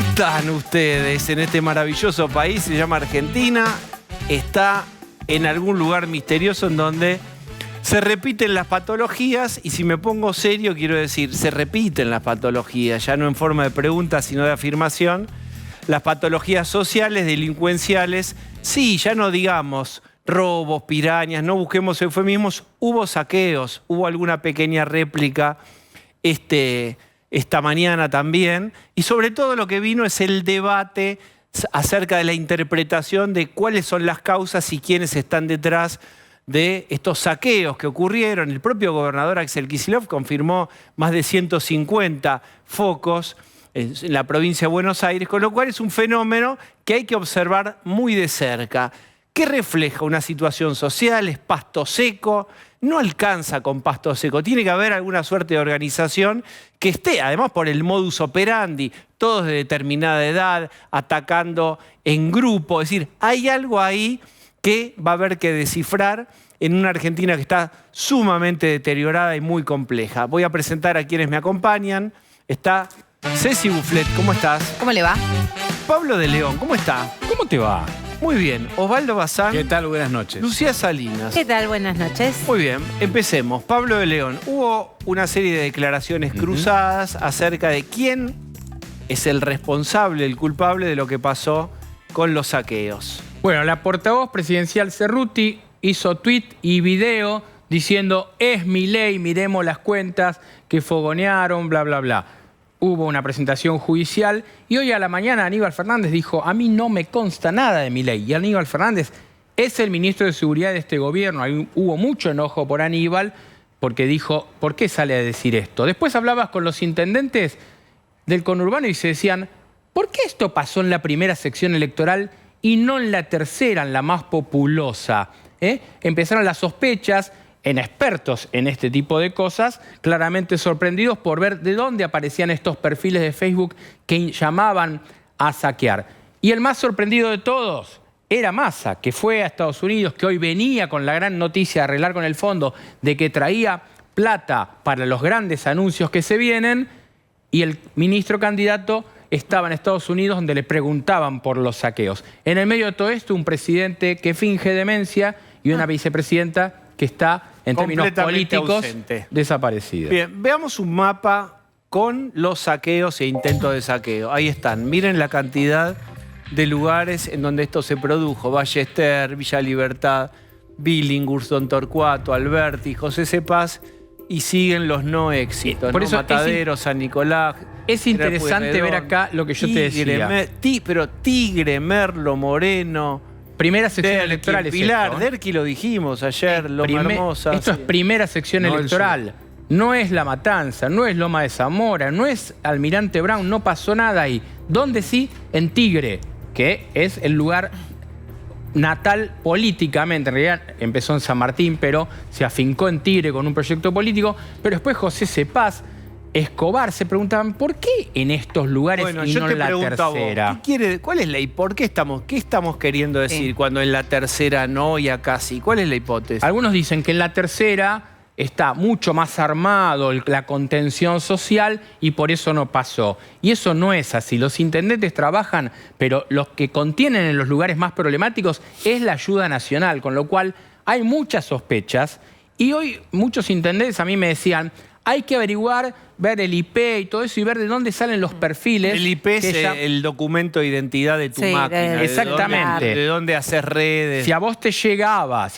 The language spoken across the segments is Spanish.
están ustedes en este maravilloso país? Se llama Argentina. Está en algún lugar misterioso en donde se repiten las patologías, y si me pongo serio quiero decir, se repiten las patologías, ya no en forma de pregunta sino de afirmación. Las patologías sociales, delincuenciales, sí, ya no digamos robos, pirañas, no busquemos eufemismos, hubo saqueos, hubo alguna pequeña réplica esta mañana también, y sobre todo lo que vino es el debate acerca de la interpretación de cuáles son las causas y quiénes están detrás de estos saqueos que ocurrieron. El propio gobernador Axel Kicillof confirmó más de 150 focos en la provincia de Buenos Aires, con lo cual es un fenómeno que hay que observar muy de cerca. ¿Qué refleja una situación social? ¿Es pasto seco? No alcanza con pasto seco. Tiene que haber alguna suerte de organización que esté, además por el modus operandi, todos de determinada edad, atacando en grupo. Es decir, hay algo ahí que va a haber que descifrar en una Argentina que está sumamente deteriorada y muy compleja. Voy a presentar a quienes me acompañan. Está Ceci Bufflet, ¿cómo estás? ¿Cómo le va? Pablo de León, ¿cómo está? ¿Cómo te va? Muy bien. Osvaldo Bazán. ¿Qué tal? Buenas noches. Lucía Salinas. ¿Qué tal? Buenas noches. Muy bien, empecemos. Pablo de León, hubo una serie de declaraciones cruzadas acerca de quién es el responsable, el culpable de lo que pasó con los saqueos. Bueno, la portavoz presidencial Cerruti hizo tweet y video diciendo es Milei, miremos las cuentas que fogonearon, bla, bla, bla. Hubo una presentación judicial y hoy a la mañana Aníbal Fernández dijo, a mí no me consta nada de Milei. Y Aníbal Fernández es el ministro de Seguridad de este gobierno. Hubo mucho enojo por Aníbal porque dijo, ¿por qué sale a decir esto? Después hablabas con los intendentes del conurbano y se decían, ¿por qué esto pasó en la primera sección electoral y no en la tercera, en la más populosa? Empezaron las sospechas en expertos en este tipo de cosas, claramente sorprendidos por ver de dónde aparecían estos perfiles de Facebook que llamaban a saquear. Y el más sorprendido de todos era Massa, que fue a Estados Unidos, que hoy venía con la gran noticia de arreglar con el fondo, de que traía plata para los grandes anuncios que se vienen, y el ministro candidato estaba en Estados Unidos donde le preguntaban por los saqueos. En el medio de todo esto, un presidente que finge demencia y una vicepresidenta que está, en términos políticos, ausente, desaparecida. Bien, veamos un mapa con los saqueos e intentos de saqueo. Ahí están. Miren la cantidad de lugares en donde esto se produjo. Ballester, Villa Libertad, Billinghurst, Don Torcuato, Alberti, José Cepaz, y siguen los no éxitos. Por ¿no? eso Matadero, San Nicolás. Es interesante ver acá lo que yo te decía. Pero Tigre, Merlo, Moreno. Primera sección Derqui, electoral es Pilar, esto, Derqui lo dijimos ayer, Loma Hermosa. Esto es primera sección electoral. No es La Matanza, no es Loma de Zamora, no es Almirante Brown, no pasó nada ahí. ¿Dónde sí? En Tigre, que es el lugar natal políticamente. En realidad empezó en San Martín, pero se afincó en Tigre con un proyecto político. Pero después José Cepaz, Escobar, se preguntaban ¿por qué en estos lugares y no en la tercera? ¿Cuál es qué estamos queriendo decir cuando en la tercera no y acá sí? ¿Cuál es la hipótesis? Algunos dicen que en la tercera está mucho más armado la contención social y por eso no pasó. Y eso no es así. Los intendentes trabajan, pero los que contienen en los lugares más problemáticos es la ayuda nacional, con lo cual hay muchas sospechas. Y hoy muchos intendentes a mí me decían, hay que averiguar, ver el IP y todo eso y ver de dónde salen los perfiles. El IP es el documento de identidad de tu máquina. Exactamente. De dónde haces redes. Si a vos te llegaba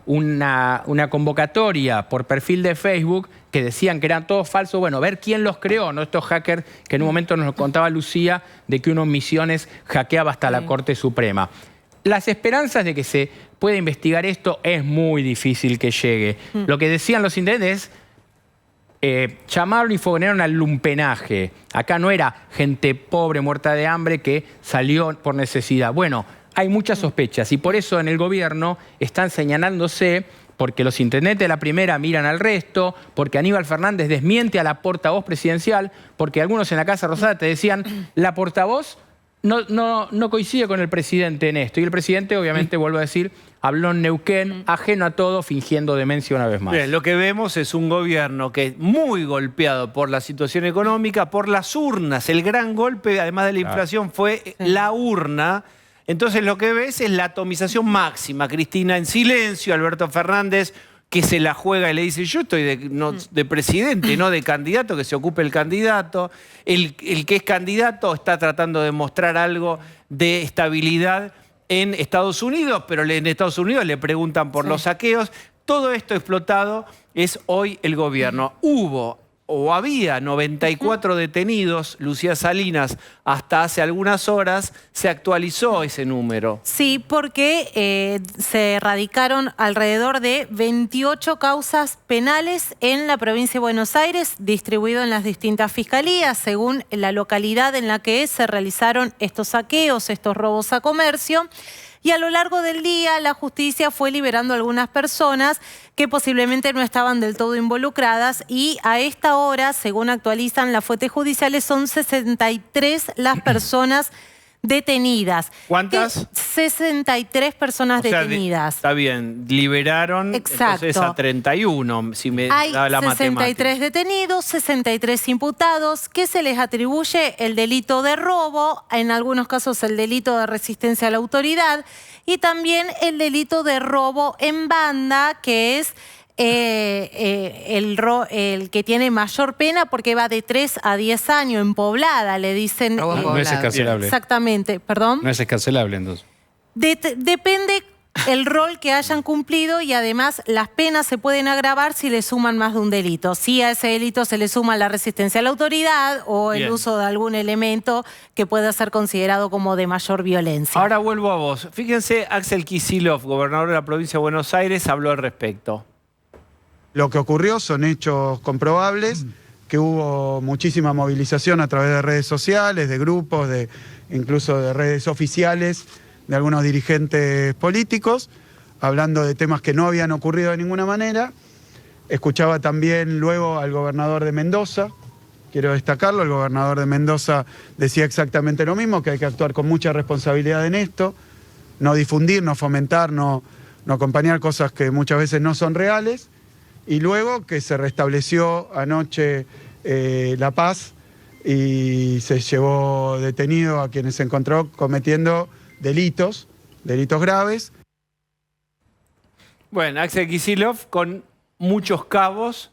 una convocatoria por perfil de Facebook que decían que eran todos falsos, bueno, ver quién los creó, ¿no? Estos hackers que en un momento nos lo contaba Lucía, de que uno en Misiones hackeaba hasta la Corte Suprema. Las esperanzas de que se pueda investigar esto es muy difícil que llegue. Lo que decían los intendentes llamaron y fogonearon al lumpenaje. Acá no era gente pobre, muerta de hambre, que salió por necesidad. Bueno, hay muchas sospechas y por eso en el gobierno están señalándose, porque los intendentes de la primera miran al resto, porque Aníbal Fernández desmiente a la portavoz presidencial, porque algunos en la Casa Rosada te decían, la portavoz no coincide con el presidente en esto. Y el presidente, obviamente, vuelvo a decir, habló en Neuquén, ajeno a todo, fingiendo demencia una vez más. Bien, lo que vemos es un gobierno que es muy golpeado por la situación económica, por las urnas. El gran golpe, además de la inflación, fue la urna. Entonces lo que ves es la atomización máxima. Cristina en silencio, Alberto Fernández que se la juega y le dice, yo estoy de presidente, no de candidato, que se ocupe el candidato. El que es candidato está tratando de mostrar algo de estabilidad en Estados Unidos, pero en Estados Unidos le preguntan por los saqueos. Todo esto explotado es hoy el gobierno. Hubo o había 94 detenidos, Lucía Salinas, hasta hace algunas horas se actualizó ese número. Sí, porque se erradicaron alrededor de 28 causas penales en la provincia de Buenos Aires, distribuido en las distintas fiscalías, según la localidad en la que se realizaron estos saqueos, estos robos a comercio. Y a lo largo del día la justicia fue liberando a algunas personas que posiblemente no estaban del todo involucradas y a esta hora, según actualizan las fuentes judiciales, son 63 las personas detenidas. ¿Cuántas? 63 personas detenidas. Está bien, liberaron. Exacto. Entonces a 31, si me da la matemática. Hay 63 detenidos, 63 imputados, que se les atribuye el delito de robo, en algunos casos el delito de resistencia a la autoridad y también el delito de robo en banda, que es el que tiene mayor pena porque va de 3 a 10 años en Poblada, le dicen. No es escarcelable. Exactamente, perdón. No es escarcelable entonces. Depende el rol que hayan cumplido y además las penas se pueden agravar si le suman más de un delito. Si a ese delito se le suma la resistencia a la autoridad o el uso de algún elemento que pueda ser considerado como de mayor violencia. Ahora vuelvo a vos. Fíjense, Axel Kicillof, gobernador de la provincia de Buenos Aires, habló al respecto. Lo que ocurrió son hechos comprobables, que hubo muchísima movilización a través de redes sociales, de grupos, incluso de redes oficiales de algunos dirigentes políticos, hablando de temas que no habían ocurrido de ninguna manera. Escuchaba también luego al gobernador de Mendoza, quiero destacarlo, el gobernador de Mendoza decía exactamente lo mismo, que hay que actuar con mucha responsabilidad en esto, no difundir, no fomentar, no acompañar cosas que muchas veces no son reales. Y luego que se restableció anoche la paz y se llevó detenido a quienes se encontró cometiendo delitos graves. Bueno, Axel Kicillof con muchos cabos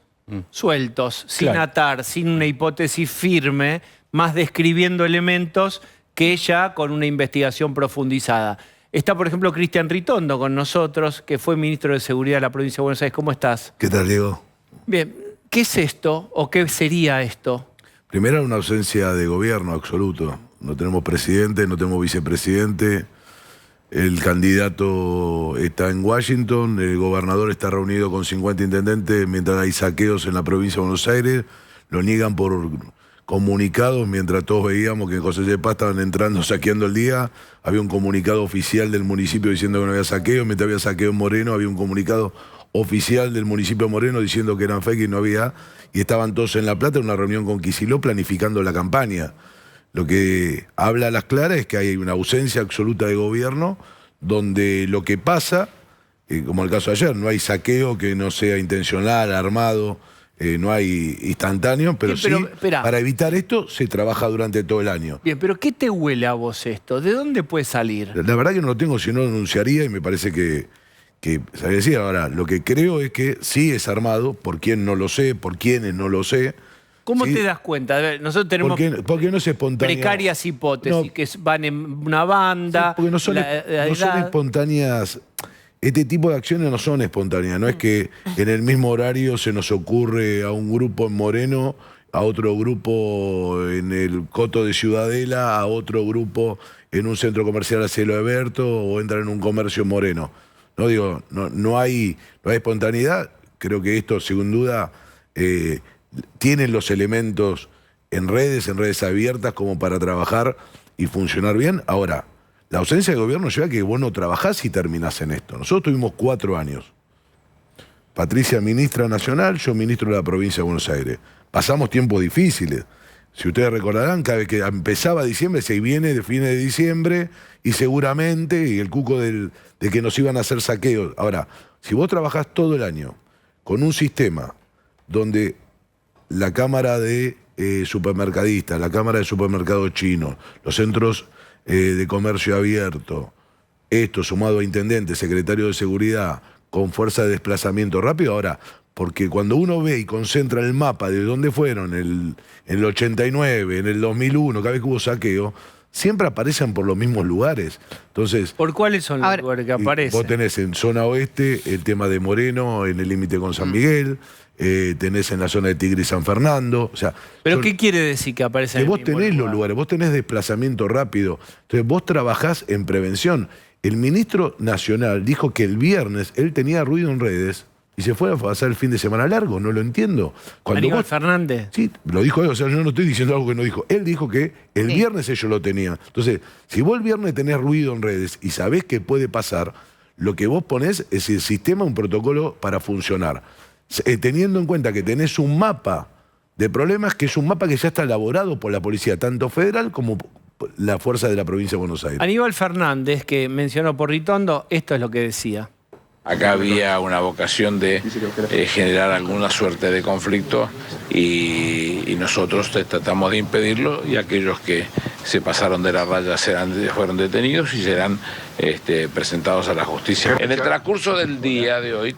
sueltos, sin atar, sin una hipótesis firme, más describiendo elementos que ya con una investigación profundizada. Está, por ejemplo, Cristian Ritondo con nosotros, que fue ministro de Seguridad de la provincia de Buenos Aires. ¿Cómo estás? ¿Qué tal, Diego? Bien, ¿qué es esto o qué sería esto? Primero, una ausencia de gobierno absoluto. No tenemos presidente, no tenemos vicepresidente. El candidato está en Washington, el gobernador está reunido con 50 intendentes mientras hay saqueos en la provincia de Buenos Aires. Lo niegan por comunicados, mientras todos veíamos que en José de Paz estaban entrando, saqueando el día. Había un comunicado oficial del municipio diciendo que no había saqueo. Mientras había saqueo en Moreno, había un comunicado oficial del municipio de Moreno diciendo que eran fake y no había. Y estaban todos en La Plata en una reunión con Kicillof planificando la campaña. Lo que habla a las claras es que hay una ausencia absoluta de gobierno, donde lo que pasa, como el caso de ayer, no hay saqueo que no sea intencional, armado. No hay instantáneo, pero sí, para evitar esto se trabaja durante todo el año. Bien, pero ¿qué te huele a vos esto? ¿De dónde puede salir? La verdad que no lo tengo, si no lo denunciaría y me parece que se decía. Ahora, lo que creo es que sí es armado, por quién no lo sé, por quiénes no lo sé. ¿Cómo ¿sí? te das cuenta? A ver, nosotros tenemos porque no es espontánea. Precarias hipótesis, que van en una banda. Sí, porque no son espontáneas. Este tipo de acciones no son espontáneas, no es que en el mismo horario se nos ocurre a un grupo en Moreno, a otro grupo en el Coto de Ciudadela, a otro grupo en un centro comercial a Cielo Alberto o entran en un comercio en Moreno. No hay espontaneidad. Creo que esto, sin duda, tienen los elementos en redes abiertas como para trabajar y funcionar bien. Ahora, la ausencia de gobierno lleva a que vos no trabajás y terminás en esto. Nosotros tuvimos 4 años. Patricia, ministra nacional, yo ministro de la provincia de Buenos Aires. Pasamos tiempos difíciles. Si ustedes recordarán, cada vez que empezaba diciembre, se viene de fines de diciembre y seguramente, y el cuco de que nos iban a hacer saqueos. Ahora, si vos trabajás todo el año con un sistema donde la cámara de supermercadistas, la cámara de supermercados chinos, los centros de comercio abierto, esto sumado a intendente, secretario de seguridad, con fuerza de desplazamiento rápido, ahora, porque cuando uno ve y concentra el mapa de dónde fueron en el 89, en el 2001, cada vez que hubo saqueo, siempre aparecen por los mismos lugares. Entonces, ¿por cuáles son los lugares que aparecen? Vos tenés en zona oeste el tema de Moreno, en el límite con San Miguel, tenés en la zona de Tigre y San Fernando. O sea, ¿pero qué quiere decir que aparecen? Que vos tenés los lugares, vos tenés desplazamiento rápido. Entonces vos trabajás en prevención. El ministro nacional dijo que el viernes él tenía ruido en redes y se fue a pasar el fin de semana largo. No lo entiendo. Aníbal Fernández. Sí, lo dijo él. O sea, yo no estoy diciendo algo que no dijo. Él dijo que el viernes ellos lo tenían. Entonces, si vos el viernes tenés ruido en redes y sabés que puede pasar, lo que vos ponés es el sistema, un protocolo para funcionar. Teniendo en cuenta que tenés un mapa de problemas, que es un mapa que ya está elaborado por la policía, tanto federal como la fuerza de la provincia de Buenos Aires. Aníbal Fernández, que mencionó por Ritondo, esto es lo que decía. Acá había una vocación de generar alguna suerte de conflicto y nosotros tratamos de impedirlo, y aquellos que se pasaron de la raya fueron detenidos y serán presentados a la justicia. En el transcurso del día de hoy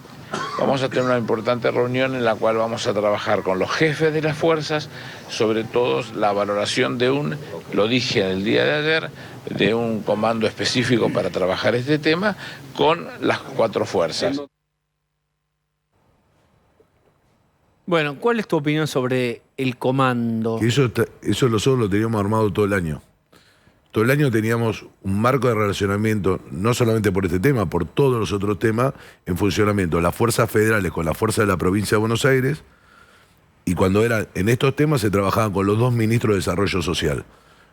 vamos a tener una importante reunión en la cual vamos a trabajar con los jefes de las fuerzas, sobre todo la valoración de lo dije el día de ayer, de un comando específico para trabajar este tema con las 4 fuerzas. Bueno, ¿cuál es tu opinión sobre el comando? Que eso nosotros lo teníamos armado todo el año. Todo el año teníamos un marco de relacionamiento, no solamente por este tema, por todos los otros temas, en funcionamiento. Las fuerzas federales con la fuerza de la provincia de Buenos Aires, y cuando era en estos temas se trabajaban con los 2 ministros de Desarrollo Social.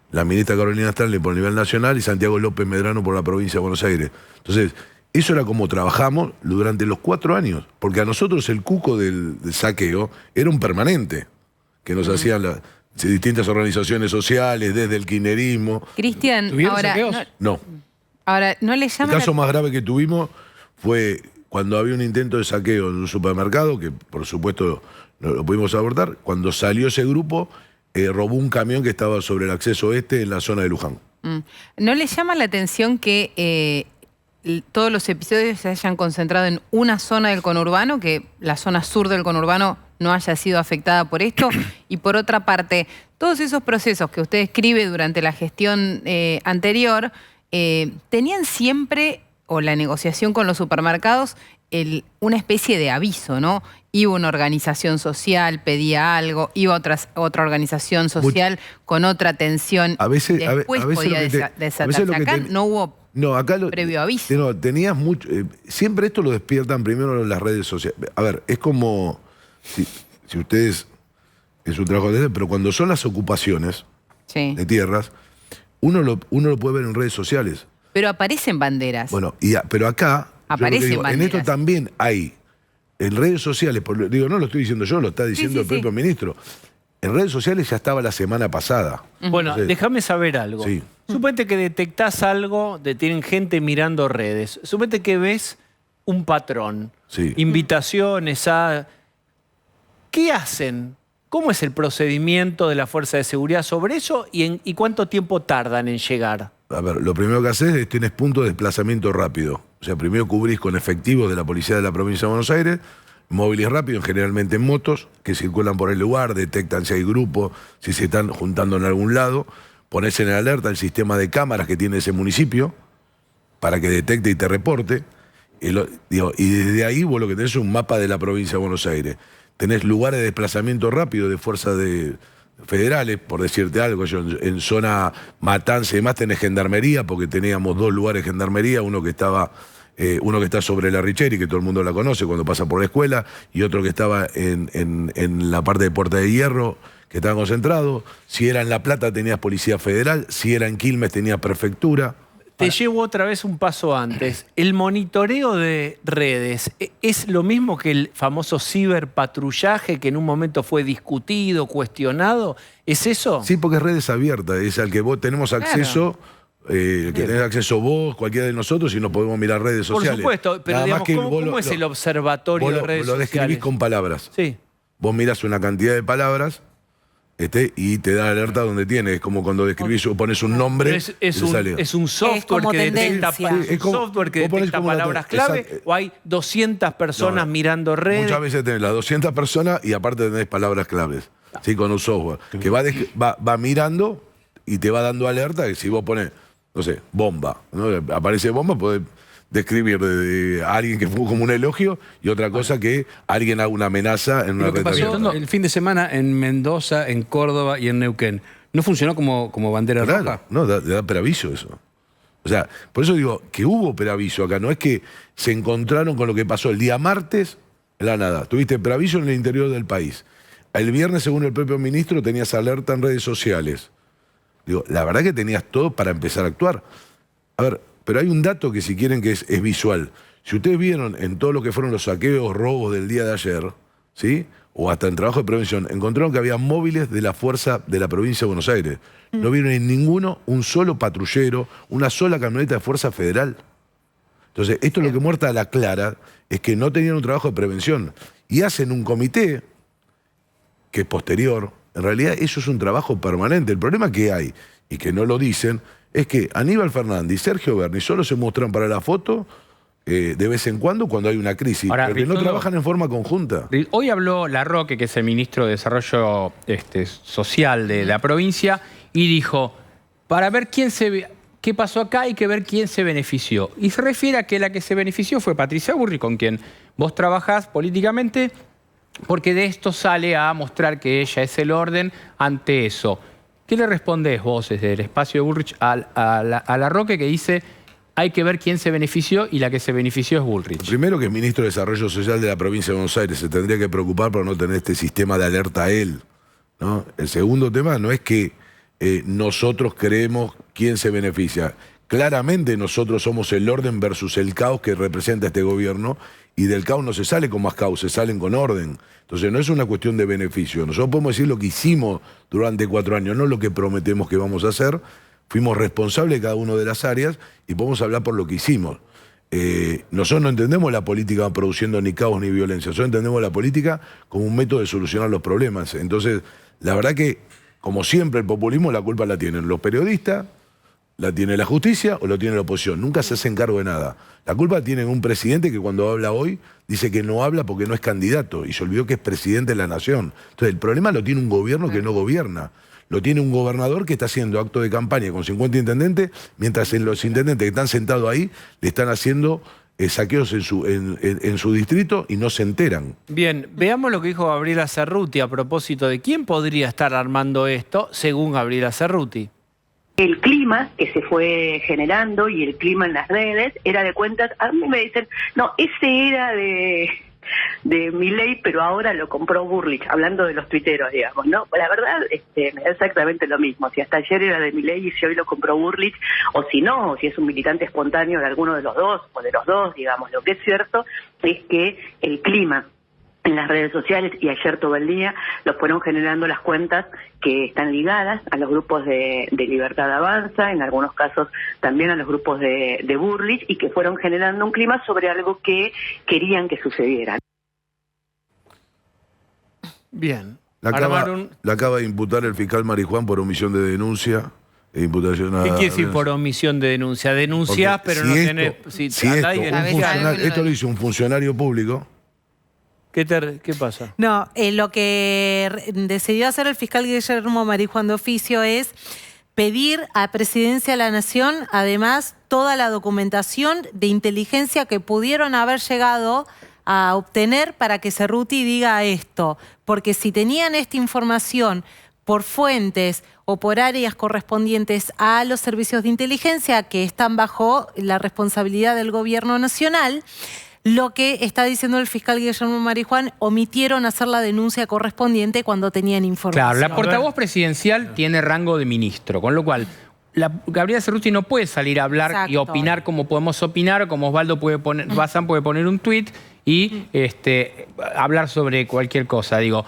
La ministra Carolina Stanley por el nivel nacional y Santiago López Medrano por la provincia de Buenos Aires. Entonces, eso era como trabajamos durante los 4 años, porque a nosotros el cuco del saqueo era un permanente, que nos hacían distintas organizaciones sociales, desde el kirchnerismo. Cristian, ahora... No. Ahora, ¿no le llama El caso más grave que tuvimos fue cuando había un intento de saqueo en un supermercado, que por supuesto no lo pudimos abordar. Cuando salió ese grupo, robó un camión que estaba sobre el acceso oeste en la zona de Luján. ¿No le llama la atención que todos los episodios se hayan concentrado en una zona del conurbano, que la zona sur del conurbano no haya sido afectada por esto? Y por otra parte, todos esos procesos que usted escribe durante la gestión anterior, tenían siempre, o la negociación con los supermercados, una especie de aviso, ¿no? Iba una organización social, pedía algo, iba otra organización social con otra atención. A veces, después podía desatarse. Acá no hubo previo aviso. No, tenías mucho. Siempre esto lo despiertan primero las redes sociales. A ver, es como si ustedes, es su trabajo de, pero cuando son las ocupaciones de tierras, uno lo puede ver en redes sociales. Pero aparecen banderas. Bueno, pero acá, aparecen banderas. En esto también hay, en redes sociales, no lo estoy diciendo yo, lo está diciendo el propio ministro. En redes sociales ya estaba la semana pasada. Bueno, déjame saber algo. Sí. Suponete que detectás algo, tienen gente mirando redes. Suponete que ves un patrón, invitaciones a... ¿Qué hacen? ¿Cómo es el procedimiento de la Fuerza de Seguridad sobre eso y cuánto tiempo tardan en llegar? A ver, lo primero que haces es tienes puntos de desplazamiento rápido. O sea, primero cubrís con efectivos de la policía de la provincia de Buenos Aires, móviles rápidos, generalmente en motos, que circulan por el lugar, detectan si hay grupos, si se están juntando en algún lado, ponés en alerta el sistema de cámaras que tiene ese municipio para que detecte y te reporte. Y desde ahí vos lo que tenés es un mapa de la provincia de Buenos Aires. Tenés lugares de desplazamiento rápido de fuerzas federales, por decirte algo. En zona Matanza y demás tenés gendarmería, porque teníamos 2 lugares de gendarmería, uno que está sobre la Richeri, que todo el mundo la conoce cuando pasa por la escuela, y otro que estaba en la parte de Puerta de Hierro, que estaban concentrados. Si era en La Plata tenías Policía Federal, si era en Quilmes tenías Prefectura. Te llevo otra vez un paso antes. ¿El monitoreo de redes es lo mismo que el famoso ciberpatrullaje que en un momento fue discutido, cuestionado? ¿Es eso? Sí, porque es redes abiertas, es al que vos tenemos acceso, que tenés acceso vos, cualquiera de nosotros, y nos podemos mirar redes sociales. Por supuesto, pero Nada digamos, más que ¿cómo es el observatorio de redes lo sociales? describís con palabras. Sí. Vos mirás una cantidad de palabras y te da alerta donde tiene. Es como cuando describís o pones un nombre. Pero es un software como que detecta, tendencia. Es como- software que vos ponés detecta como una palabras exacto. clave, o hay 200 personas No, mirando redes. Muchas veces tenés las 200 personas y aparte tenés palabras claves. ¿Sí? Con un software que va mirando y te va dando alerta. Que si vos pones, no sé, bomba, ¿no? Aparece bomba, podés describir de alguien que fue como un elogio y otra cosa que alguien haga una amenaza en una Lo que red pasó abierta. el fin de semana en Mendoza, en Córdoba y en Neuquén, ¿no funcionó como bandera Claro, roja? no, da preaviso eso. O sea, por eso digo que hubo preaviso acá, no es que se encontraron con lo que pasó el día martes, la nada. Tuviste preaviso en el interior del país. El viernes, según el propio ministro, tenías alerta en redes sociales. Digo, la verdad que tenías todo para empezar a actuar. A ver, pero hay un dato que si quieren que es visual. Si ustedes vieron en todo lo que fueron los saqueos, robos del día de ayer, ¿sí? O hasta en trabajo de prevención, encontraron que había móviles de la fuerza de la provincia de Buenos Aires. No vieron en ninguno un solo patrullero, una sola camioneta de fuerza federal. Entonces, esto es lo que muestra a la clara, es que no tenían un trabajo de prevención. Y hacen un comité que es posterior. En realidad eso es un trabajo permanente. El problema que hay, y que no lo dicen, es que Aníbal Fernández y Sergio Berni solo se muestran para la foto de vez en cuando hay una crisis, Ahora, porque no Ricardo, trabajan en forma conjunta. Hoy habló Larroque, que es el ministro de Desarrollo Social de la provincia, y dijo, para ver qué pasó acá hay que ver quién se benefició. Y se refiere a que la que se benefició fue Patricia Bullrich, con quien vos trabajás políticamente, porque de esto sale a mostrar que ella es el orden ante eso. ¿Qué le respondés vos desde el espacio de Bullrich a Larroque, que dice hay que ver quién se benefició y la que se benefició es Bullrich? Primero, que es ministro de Desarrollo Social de la provincia de Buenos Aires, se tendría que preocupar por no tener este sistema de alerta a él, ¿no? El segundo tema no es que nosotros creemos quién se beneficia. Claramente nosotros somos el orden versus el caos que representa este gobierno, y del caos no se sale con más caos, se salen con orden. Entonces no es una cuestión de beneficio. Nosotros podemos decir lo que hicimos durante 4 años, no lo que prometemos que vamos a hacer. Fuimos responsables de cada una de las áreas y podemos hablar por lo que hicimos. Nosotros no entendemos la política produciendo ni caos ni violencia. Nosotros entendemos la política como un método de solucionar los problemas. Entonces, la verdad que, como siempre, el populismo la culpa la tienen los periodistas, la tiene la justicia o lo tiene la oposición. Nunca se hacen cargo de nada. La culpa tiene un presidente que cuando habla hoy dice que no habla porque no es candidato y se olvidó que es presidente de la nación. Entonces el problema lo tiene un gobierno que no gobierna. Lo tiene un gobernador que está haciendo acto de campaña con 50 intendentes, mientras los intendentes que están sentados ahí le están haciendo saqueos en su distrito y no se enteran. Bien, veamos lo que dijo Gabriela Cerruti a propósito de quién podría estar armando esto, según Gabriela Cerruti. El clima que se fue generando y el clima en las redes era de cuentas. A mí me dicen, no, ese era de Milei, pero ahora lo compró Bullrich, hablando de los tuiteros, digamos, ¿no? La verdad, me da exactamente lo mismo. Si hasta ayer era de Milei y si hoy lo compró Bullrich, o si no, o si es un militante espontáneo de alguno de los dos, o de los dos, digamos. Lo que es cierto es que el clima en las redes sociales, y ayer todo el día, los fueron generando las cuentas que están ligadas a los grupos de Libertad Avanza, en algunos casos también a los grupos de Bullrich, y que fueron generando un clima sobre algo que querían que sucediera. Bien. La acaba de imputar el fiscal Marijuán por omisión de denuncia. ¿Qué quiere decir por omisión de denuncia? Denunciás, pero no tenés... Esto lo hizo un funcionario público. ¿Qué pasa? No, lo que decidió hacer el fiscal Guillermo Marijuán de oficio es pedir a Presidencia de la Nación, además, toda la documentación de inteligencia que pudieron haber llegado a obtener para que Cerruti diga esto. Porque si tenían esta información por fuentes o por áreas correspondientes a los servicios de inteligencia que están bajo la responsabilidad del gobierno nacional, lo que está diciendo el fiscal Guillermo Marijuán, omitieron hacer la denuncia correspondiente cuando tenían información. Claro, la portavoz presidencial tiene rango de ministro, con lo cual Gabriela Cerruti no puede salir a hablar Exacto. y opinar como podemos opinar, o como Osvaldo puede poner, Bazán puede poner un tuit y hablar sobre cualquier cosa. Digo,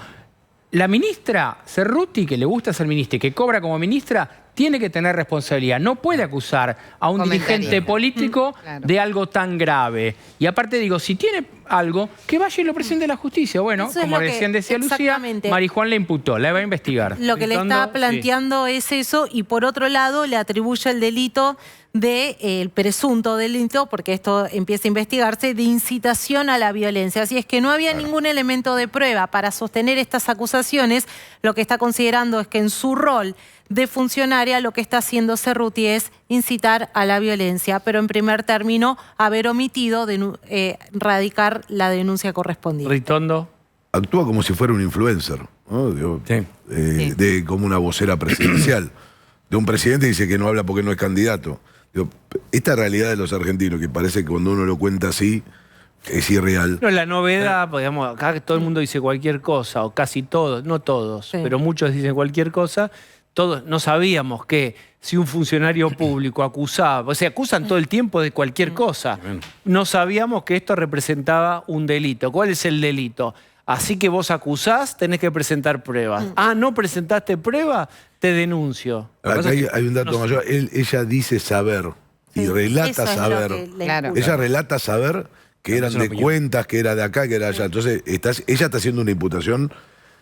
la ministra Cerruti, que le gusta ser ministra y que cobra como ministra, tiene que tener responsabilidad. No puede acusar a un dirigente político de algo tan grave. Y aparte digo, si tiene algo, que vaya y lo presente a la justicia. Bueno, Eso es como lo que- recién decía Lucía, exactamente. Marijuán le imputó, la va a investigar. Lo que le está planteando es eso, y por otro lado le atribuye el delito el presunto delito, porque esto empieza a investigarse, de incitación a la violencia. Así es que no había ningún elemento de prueba para sostener estas acusaciones. Lo que está considerando es que en su rol de funcionaria lo que está haciendo Cerruti es incitar a la violencia, pero en primer término haber omitido radicar la denuncia correspondiente. Ritondo. Actúa como si fuera un influencer, ¿no? Digo, como una vocera presidencial. De un presidente dice que no habla porque no es candidato. Digo, esta realidad de los argentinos, que parece que cuando uno lo cuenta así, es irreal. No, la novedad, digamos, acá todo el mundo dice cualquier cosa, o casi todos, no todos, pero muchos dicen cualquier cosa. Todos no sabíamos que si un funcionario público acusaba, o sea, acusan todo el tiempo de cualquier cosa. No sabíamos que esto representaba un delito. ¿Cuál es el delito? Así que vos acusás, tenés que presentar pruebas. Ah, ¿no presentaste pruebas? Te denuncio. Acá hay un dato mayor. Ella dice saber y relata saber. Ella relata saber que eran de cuentas, que era de acá, que era allá. Entonces, ella está haciendo una imputación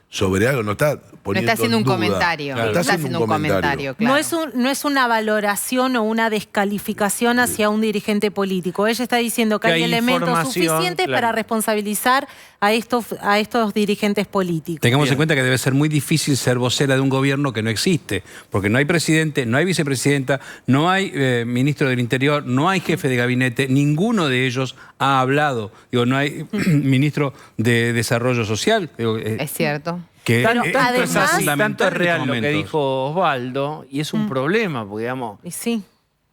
sobre algo, no está poniendo haciendo un duda. comentario. Claro. Está haciendo un comentario. Claro. No es una valoración o una descalificación hacia un dirigente político. Ella está diciendo que hay elementos suficientes para responsabilizar a estos dirigentes políticos. Tengamos en cuenta que debe ser muy difícil ser vocera de un gobierno que no existe, porque no hay presidente, no hay vicepresidenta, no hay ministro del Interior, no hay jefe de gabinete, ninguno de ellos ha hablado. Digo, no hay ministro de Desarrollo Social. Digo, es cierto. Que tanto es real lo que dijo Osvaldo, y es un problema, porque digamos,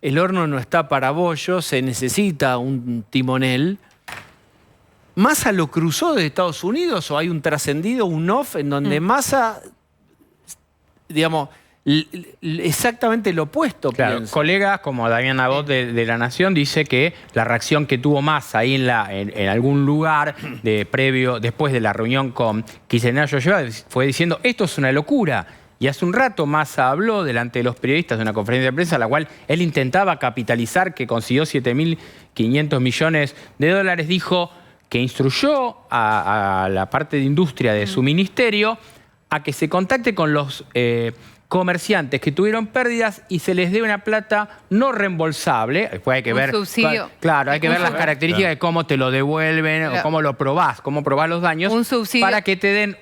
el horno no está para bollos, se necesita un timonel. ¿Massa lo cruzó de Estados Unidos o hay un trascendido, un off, en donde Massa, digamos, exactamente lo opuesto? Claro, colegas como Damián Abot de La Nación dice que la reacción que tuvo Massa ahí en algún lugar después de la reunión con Kirchner fue diciendo, esto es una locura. Y hace un rato Massa habló delante de los periodistas de una conferencia de prensa, la cual él intentaba capitalizar, que consiguió 7.500 millones de dólares, dijo que instruyó a la parte de industria de su ministerio a que se contacte con los comerciantes que tuvieron pérdidas y se les dé una plata no reembolsable. Después hay que ver, subsidio. Claro, hay que ver las características de cómo te lo devuelven o cómo lo probás, cómo probás los daños. Un subsidio. Para que te den,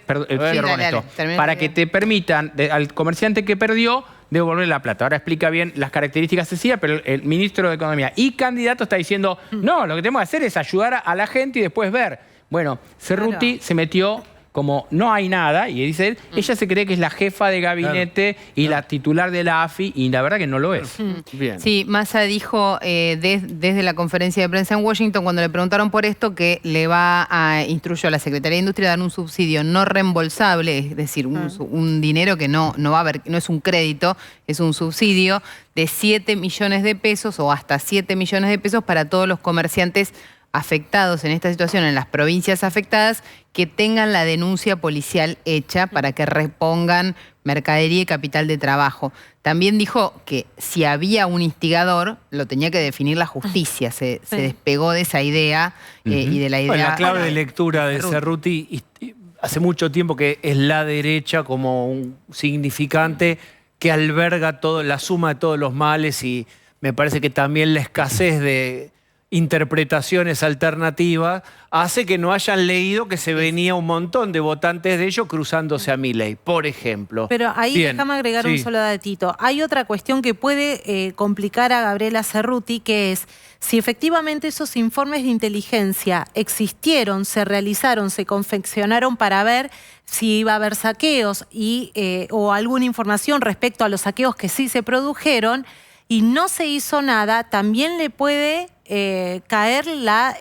para que te permitan al comerciante que perdió devolver la plata. Ahora explica bien las características de Cecilia, pero el ministro de Economía y candidato está diciendo, no, lo que tenemos que hacer es ayudar a la gente y después ver. Bueno, Cerruti se metió como no hay nada, y dice él, ella se cree que es la jefa de gabinete y la titular de la AFI, y la verdad que no lo es. Bien. Sí, Massa dijo desde la conferencia de prensa en Washington, cuando le preguntaron por esto, que le instruyó a la Secretaría de Industria a dar un subsidio no reembolsable, es decir, un dinero que no va a haber, no es un crédito, es un subsidio de 7 millones de pesos o hasta 7 millones de pesos para todos los comerciantes afectados en esta situación, en las provincias afectadas, que tengan la denuncia policial hecha para que repongan mercadería y capital de trabajo. También dijo que si había un instigador, lo tenía que definir la justicia. Se despegó de esa idea y de la idea... Bueno, la clave de lectura de Cerruti, hace mucho tiempo que es la derecha como un significante que alberga la suma de todos los males, y me parece que también la escasez de interpretaciones alternativas hace que no hayan leído que se venía un montón de votantes de ellos cruzándose a Milei, por ejemplo. Pero ahí déjame agregar un solo datito. Hay otra cuestión que puede complicar a Gabriela Cerruti, que es si efectivamente esos informes de inteligencia existieron, se realizaron, se confeccionaron para ver si iba a haber saqueos o alguna información respecto a los saqueos que sí se produjeron, y no se hizo nada, también le puede caer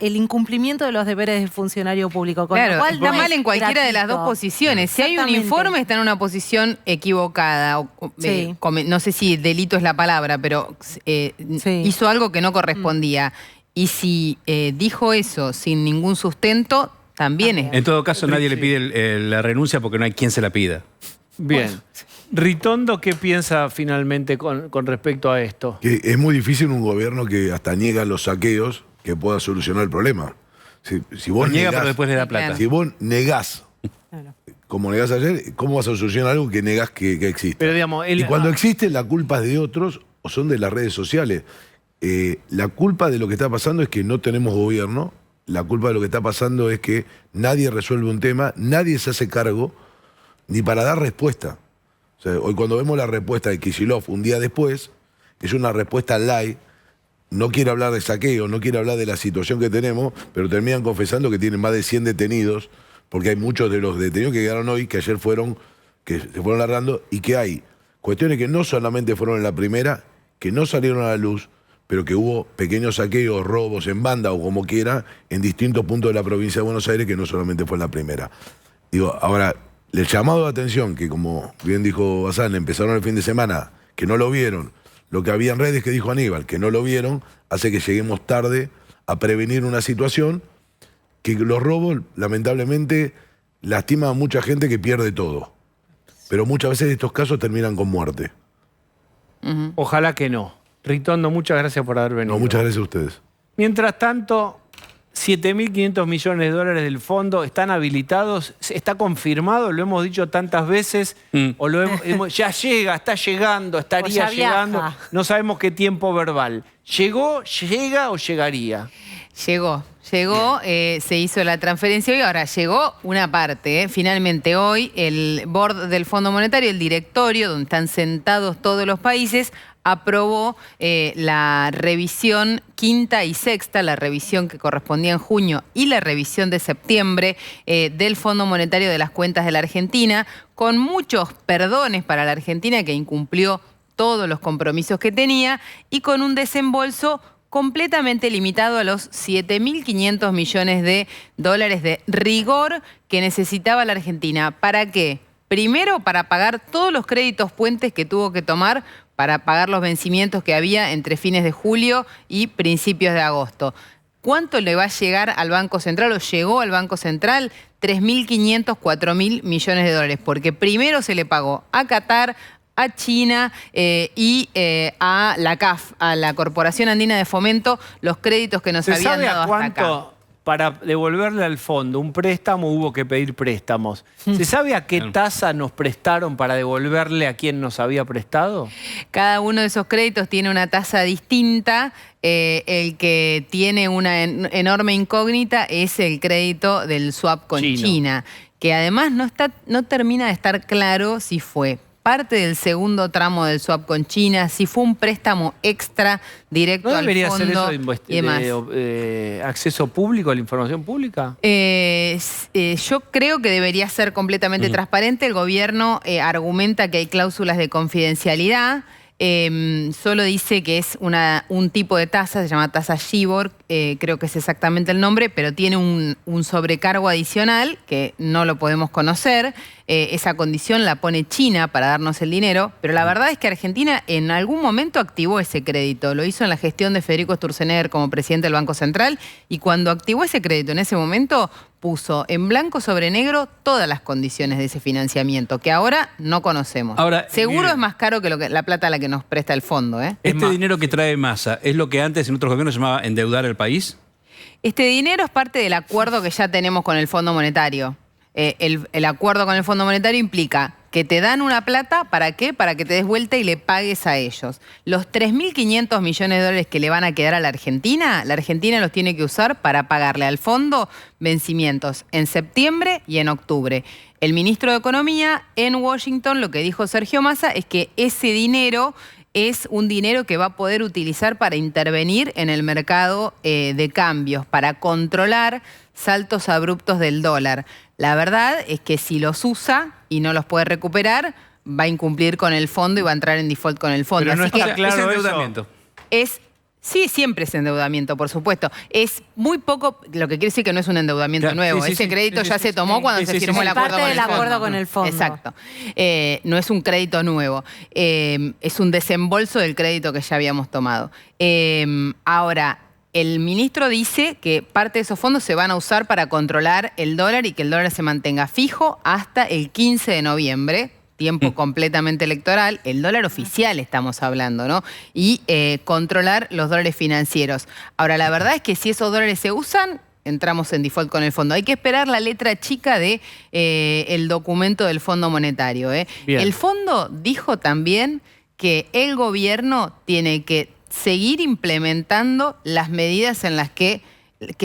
el incumplimiento de los deberes del funcionario público. Con claro, lo cual, está no mal es en cualquiera de las dos gratuito. posiciones. Si hay un informe, está en una posición equivocada. Sí. No sé si delito es la palabra, pero hizo algo que no correspondía. Y si dijo eso sin ningún sustento, también es. En todo caso, nadie le pide la renuncia porque no hay quien se la pida. Bien. Ritondo, ¿qué piensa finalmente con respecto a esto? Que es muy difícil un gobierno que hasta niega los saqueos que pueda solucionar el problema. Si vos Niega, negás, pero después le da plata. Claro. si vos negás, como negás ayer, ¿cómo vas a solucionar algo que negás que existe? Pero digamos, Y cuando existe, la culpa es de otros o son de las redes sociales. La culpa de lo que está pasando es que no tenemos gobierno. La culpa de lo que está pasando es que nadie resuelve un tema, nadie se hace cargo ni para dar respuesta. O sea, hoy cuando vemos la respuesta de Kicillof un día después, es una respuesta light. No quiere hablar de saqueo, no quiere hablar de la situación que tenemos, pero terminan confesando que tienen más de 100 detenidos, porque hay muchos de los detenidos que quedaron hoy, que ayer que se fueron largando, y que hay cuestiones que no solamente fueron en la primera, que no salieron a la luz, pero que hubo pequeños saqueos, robos en banda o como quiera, en distintos puntos de la provincia de Buenos Aires, que no solamente fue en la primera. Digo, ahora, el llamado de atención, que como bien dijo Bazán, empezaron el fin de semana, que no lo vieron, lo que había en redes que dijo Aníbal, que no lo vieron, hace que lleguemos tarde a prevenir una situación que los robos, lamentablemente, lastiman a mucha gente que pierde todo. Pero muchas veces estos casos terminan con muerte. Ojalá que no. Ritondo, muchas gracias por haber venido. No, muchas gracias a ustedes. Mientras tanto, 7.500 millones de dólares del fondo están habilitados. ¿Está confirmado? Lo hemos dicho tantas veces. O ya llega, está llegando, estaría O ya viaja. llegando. No sabemos qué tiempo verbal. ¿Llegó, llega o llegaría? Llegó, se hizo la transferencia y ahora llegó una parte. Finalmente hoy el board del Fondo Monetario, el directorio, donde están sentados todos los países, aprobó la revisión quinta y sexta, la revisión que correspondía en junio y la revisión de septiembre del Fondo Monetario de las cuentas de la Argentina, con muchos perdones para la Argentina que incumplió todos los compromisos que tenía y con un desembolso completamente limitado a los 7.500 millones de dólares de rigor que necesitaba la Argentina. ¿Para qué? Primero, para pagar todos los créditos puentes que tuvo que tomar para pagar los vencimientos que había entre fines de julio y principios de agosto. ¿Cuánto le va a llegar al Banco Central o llegó al Banco Central? 3.500, 4.000 millones de dólares, porque primero se le pagó a Qatar, a China y a la CAF, a la Corporación Andina de Fomento, los créditos que nos ¿Se habían sabe dado a hasta cuánto, acá? para devolverle al fondo un préstamo, hubo que pedir préstamos? ¿Se sabe a qué tasa nos prestaron para devolverle a quien nos había prestado? Cada uno de esos créditos tiene una tasa distinta. El que tiene una enorme incógnita es el crédito del swap con China, que además no termina de estar claro si fue parte del segundo tramo del swap con China, si fue un préstamo extra directo ¿No al debería fondo ser eso y demás. de acceso público a la información pública? Yo creo que debería ser completamente transparente. El gobierno argumenta que hay cláusulas de confidencialidad. Solo dice que es un tipo de tasa, se llama tasa Shibor, creo que es exactamente el nombre, pero tiene un sobrecargo adicional que no lo podemos conocer. Esa condición la pone China para darnos el dinero, pero la verdad es que Argentina en algún momento activó ese crédito. Lo hizo en la gestión de Federico Sturzenegger como presidente del Banco Central y cuando activó ese crédito en ese momento puso en blanco sobre negro todas las condiciones de ese financiamiento, que ahora no conocemos. Ahora, seguro es más caro que la plata a la que nos presta el fondo. Este dinero que trae Massa, ¿es lo que antes en otros gobiernos se llamaba endeudar al país? Este dinero es parte del acuerdo que ya tenemos con el Fondo Monetario. El acuerdo con el Fondo Monetario implica que te dan una plata, ¿para qué? Para que te des vuelta y le pagues a ellos. Los 3.500 millones de dólares que le van a quedar a la Argentina los tiene que usar para pagarle al fondo vencimientos en septiembre y en octubre. El ministro de Economía en Washington, lo que dijo Sergio Massa es que ese dinero es un dinero que va a poder utilizar para intervenir en el mercado de cambios, para controlar saltos abruptos del dólar. La verdad es que si los usa y no los puede recuperar, va a incumplir con el fondo y va a entrar en default con el fondo. Pero no Así está que claro es endeudamiento. Sí, siempre es endeudamiento, por supuesto. Es muy poco, lo que quiere decir que no es un endeudamiento Claro, nuevo. sí, Ese crédito ya se tomó cuando se firmó el Es acuerdo parte con del el fondo. acuerdo con el fondo. Exacto. No es un crédito nuevo. Es un desembolso del crédito que ya habíamos tomado. Ahora, el ministro dice que parte de esos fondos se van a usar para controlar el dólar y que el dólar se mantenga fijo hasta el 15 de noviembre. Tiempo completamente electoral, el dólar oficial estamos hablando, ¿no? Y controlar los dólares financieros. Ahora, la verdad es que si esos dólares se usan, entramos en default con el fondo. Hay que esperar la letra chica de el documento del Fondo Monetario. El fondo dijo también que el gobierno tiene que seguir implementando las medidas en las que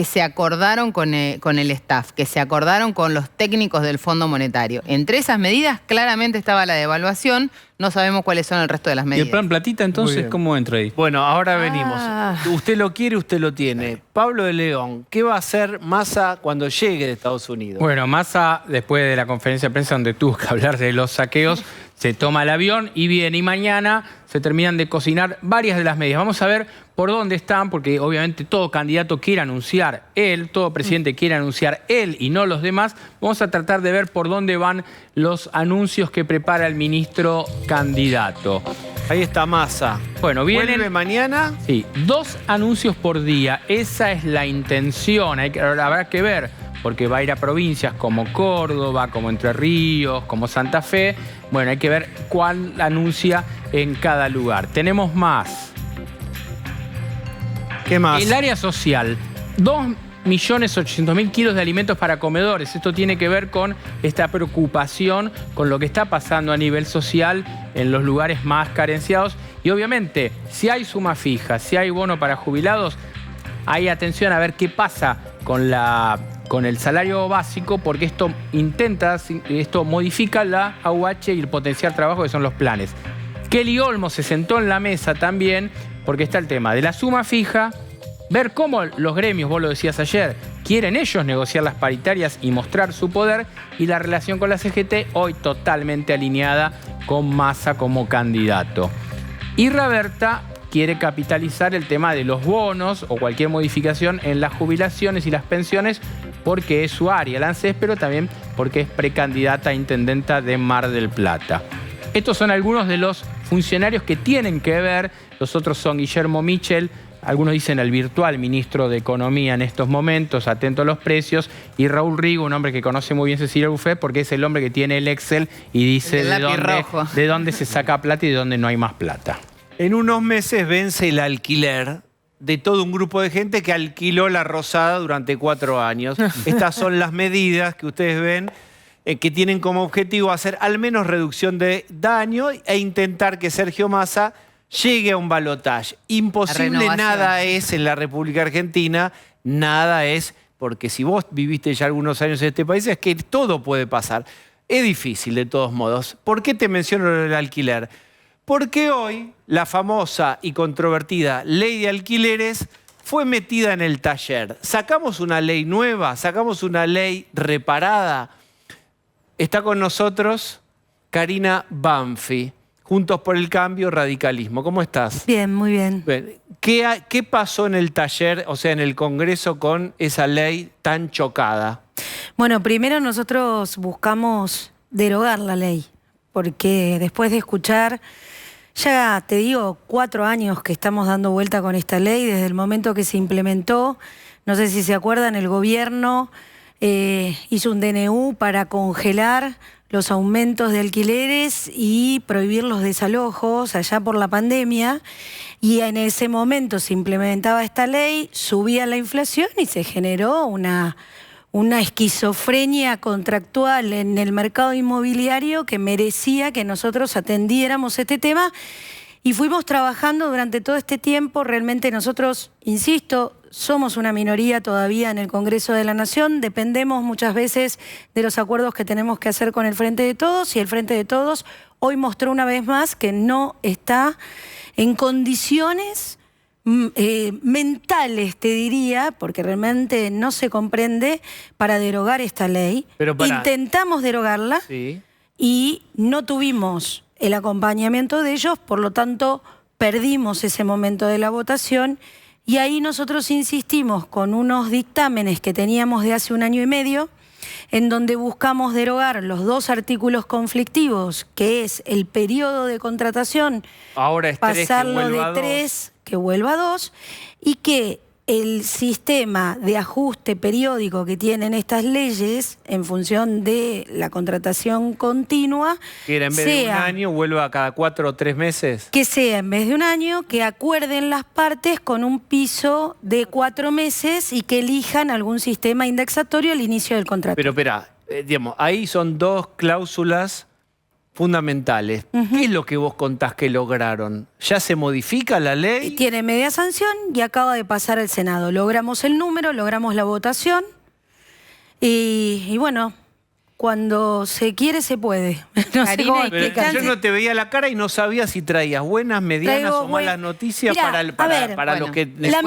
se acordaron con el staff, que se acordaron con los técnicos del Fondo Monetario. Entre esas medidas claramente estaba la devaluación, no sabemos cuáles son el resto de las ¿Y medidas. el plan platita entonces cómo entra ahí? Bueno, ahora venimos. Usted lo quiere, usted lo tiene. Pablo de León, ¿qué va a hacer Massa cuando llegue de Estados Unidos? Bueno, Massa, después de la conferencia de prensa donde tuvo que hablar de los saqueos, se toma el avión y viene. Y mañana se terminan de cocinar varias de las medidas. Vamos a ver por dónde están, porque obviamente todo candidato quiere anunciar él, todo presidente quiere anunciar él y no los demás. Vamos a tratar de ver por dónde van los anuncios que prepara el ministro candidato. Ahí está Massa. Bueno, ¿Vuelve vienen mañana? Sí, 2 anuncios por día. Esa es la intención. Habrá que ver, porque va a ir a provincias como Córdoba, como Entre Ríos, como Santa Fe. Bueno, hay que ver cuál anuncia en cada lugar. Tenemos más. ¿Qué más? El área social. 2.800.000 kilos de alimentos para comedores. Esto tiene que ver con esta preocupación con lo que está pasando a nivel social en los lugares más carenciados. Y obviamente, si hay suma fija, si hay bono para jubilados, hay atención a ver qué pasa con el salario básico, porque esto modifica la AUH y el potenciar trabajo, que son los planes. Kelly Olmos se sentó en la mesa también, porque está el tema de la suma fija, ver cómo los gremios, vos lo decías ayer, quieren ellos negociar las paritarias y mostrar su poder, y la relación con la CGT hoy totalmente alineada con Massa como candidato. Y Raberta quiere capitalizar el tema de los bonos o cualquier modificación en las jubilaciones y las pensiones, porque es su área, la ANSES, pero también porque es precandidata a intendenta de Mar del Plata. Estos son algunos de los funcionarios que tienen que ver. Los otros son Guillermo Michel, algunos dicen el virtual ministro de Economía en estos momentos, atento a los precios, y Raúl Rigo, un hombre que conoce muy bien Cecilia Buffet, porque es el hombre que tiene el Excel y dice de dónde se saca plata y de dónde no hay más plata. En unos meses vence el alquiler de todo un grupo de gente que alquiló la Rosada durante 4 años. Estas son las medidas que ustedes ven que tienen como objetivo hacer al menos reducción de daño e intentar que Sergio Massa llegue a un balotaje. Imposible nada es en la República Argentina, nada es, porque si vos viviste ya algunos años en este país, es que todo puede pasar. Es difícil de todos modos. ¿Por qué te menciono el alquiler? Porque hoy la famosa y controvertida ley de alquileres fue metida en el taller. Sacamos una ley nueva, sacamos una ley reparada. Está con nosotros Karina Banfi, Juntos por el Cambio, Radicalismo. ¿Cómo estás? Bien, muy bien. ¿Qué pasó en el taller, o sea, en el Congreso, con esa ley tan chocada? Bueno, primero nosotros buscamos derogar la ley, porque después de escuchar, ya te digo, 4 años que estamos dando vuelta con esta ley, desde el momento que se implementó, no sé si se acuerdan, el gobierno hizo un DNU para congelar los aumentos de alquileres y prohibir los desalojos allá por la pandemia, y en ese momento se implementaba esta ley, subía la inflación y se generó una esquizofrenia contractual en el mercado inmobiliario que merecía que nosotros atendiéramos este tema, y fuimos trabajando durante todo este tiempo. Realmente nosotros, insisto, somos una minoría todavía en el Congreso de la Nación, dependemos muchas veces de los acuerdos que tenemos que hacer con el Frente de Todos, y el Frente de Todos hoy mostró una vez más que no está en condiciones mentales, te diría, porque realmente no se comprende, para derogar esta ley. Intentamos derogarla, sí, y no tuvimos el acompañamiento de ellos, por lo tanto perdimos ese momento de la votación y ahí nosotros insistimos con unos dictámenes que teníamos de hace 1 año y medio, en donde buscamos derogar los 2 artículos conflictivos, que es el periodo de contratación, Ahora es 3, pasarlo de 3 que vuelva a 2, y que el sistema de ajuste periódico que tienen estas leyes en función de la contratación continua, que en vez de 1 año vuelva cada 4 o 3 meses. que sea en vez de 1 año, que acuerden las partes con un piso de 4 meses y que elijan algún sistema indexatorio al inicio del contrato. Pero espera, digamos, ahí son 2 cláusulas fundamentales. ¿Qué es lo que vos contás que lograron? ¿Ya se modifica la ley? Tiene media sanción y acaba de pasar al Senado. Logramos el número, logramos la votación y bueno, cuando se quiere se puede. No sé cómo Pero explicar. yo no te veía la cara y no sabía si traías buenas, medianas o malas noticias Mirá, para los que... La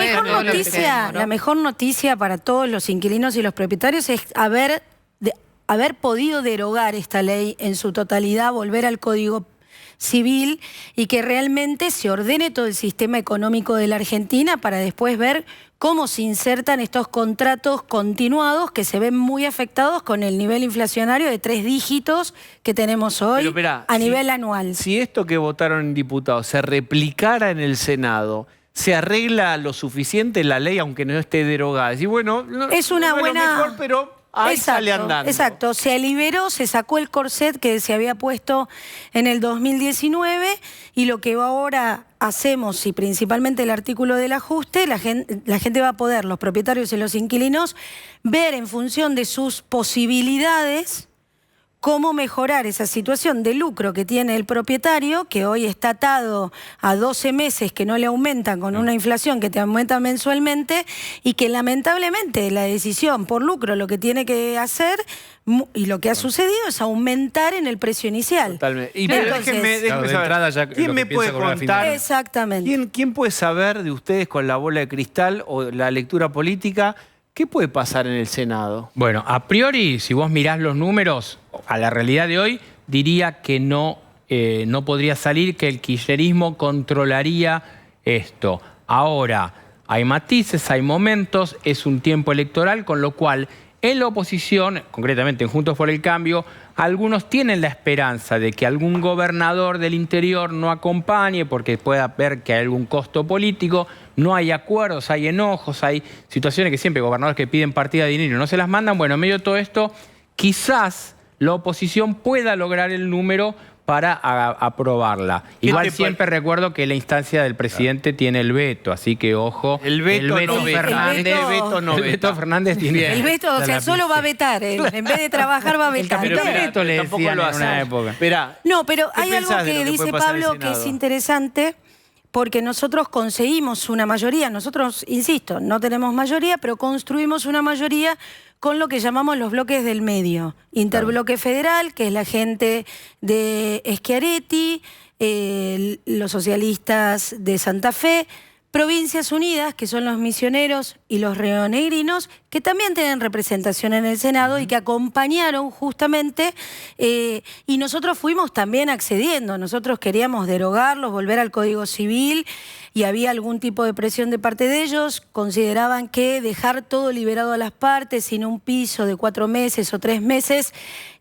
mejor noticia para todos los inquilinos y los propietarios es haber podido derogar esta ley en su totalidad, volver al Código Civil y que realmente se ordene todo el sistema económico de la Argentina para después ver cómo se insertan estos contratos continuados que se ven muy afectados con el nivel inflacionario de 3 dígitos que tenemos hoy a nivel anual. Si esto que votaron en diputados se replicara en el Senado, ¿se arregla lo suficiente la ley aunque no esté derogada? Y bueno, es una no buena... lo mejor, pero... Ahí sale andando. Exacto, se liberó, se sacó el corset que se había puesto en el 2019 y lo que ahora hacemos, y principalmente el artículo del ajuste, la gente va a poder, los propietarios y los inquilinos, ver en función de sus posibilidades cómo mejorar esa situación de lucro que tiene el propietario, que hoy está atado a 12 meses que no le aumentan con una inflación que te aumenta mensualmente y que lamentablemente la decisión por lucro lo que tiene que hacer y lo que ha sucedido es aumentar en el precio inicial. Totalmente. Y Entonces, déjeme saber, ¿quién me puede contar? Exactamente. ¿Quién puede saber de ustedes con la bola de cristal o la lectura política qué puede pasar en el Senado? Bueno, a priori, si vos mirás los números, a la realidad de hoy, diría que no podría salir, que el kirchnerismo controlaría esto. Ahora, hay matices, hay momentos, es un tiempo electoral, con lo cual en la oposición, concretamente en Juntos por el Cambio, algunos tienen la esperanza de que algún gobernador del interior no acompañe porque pueda ver que hay algún costo político, no hay acuerdos, hay enojos, hay situaciones que siempre gobernadores que piden partida de dinero y no se las mandan. Bueno, en medio de todo esto, quizás la oposición pueda lograr el número para aprobarla. Igual siempre recuerdo que la instancia del presidente tiene el veto, así que ojo. El veto Fernández tiene... El veto, o sea, solo va a vetar. En vez de trabajar va a vetar. Pero el veto le decían en una época. No, pero hay algo que dice Pablo que es interesante, porque nosotros conseguimos una mayoría. Nosotros, insisto, no tenemos mayoría, pero construimos una mayoría con lo que llamamos los bloques del medio. Interbloque Federal, que es la gente de Schiaretti, los socialistas de Santa Fe, Provincias Unidas, que son los misioneros y los rionegrinos, que también tienen representación en el Senado y que acompañaron justamente, y nosotros fuimos también accediendo. Nosotros queríamos derogarlos, volver al Código Civil, y había algún tipo de presión de parte de ellos. Consideraban que dejar todo liberado a las partes, sin un piso de 4 meses o 3 meses,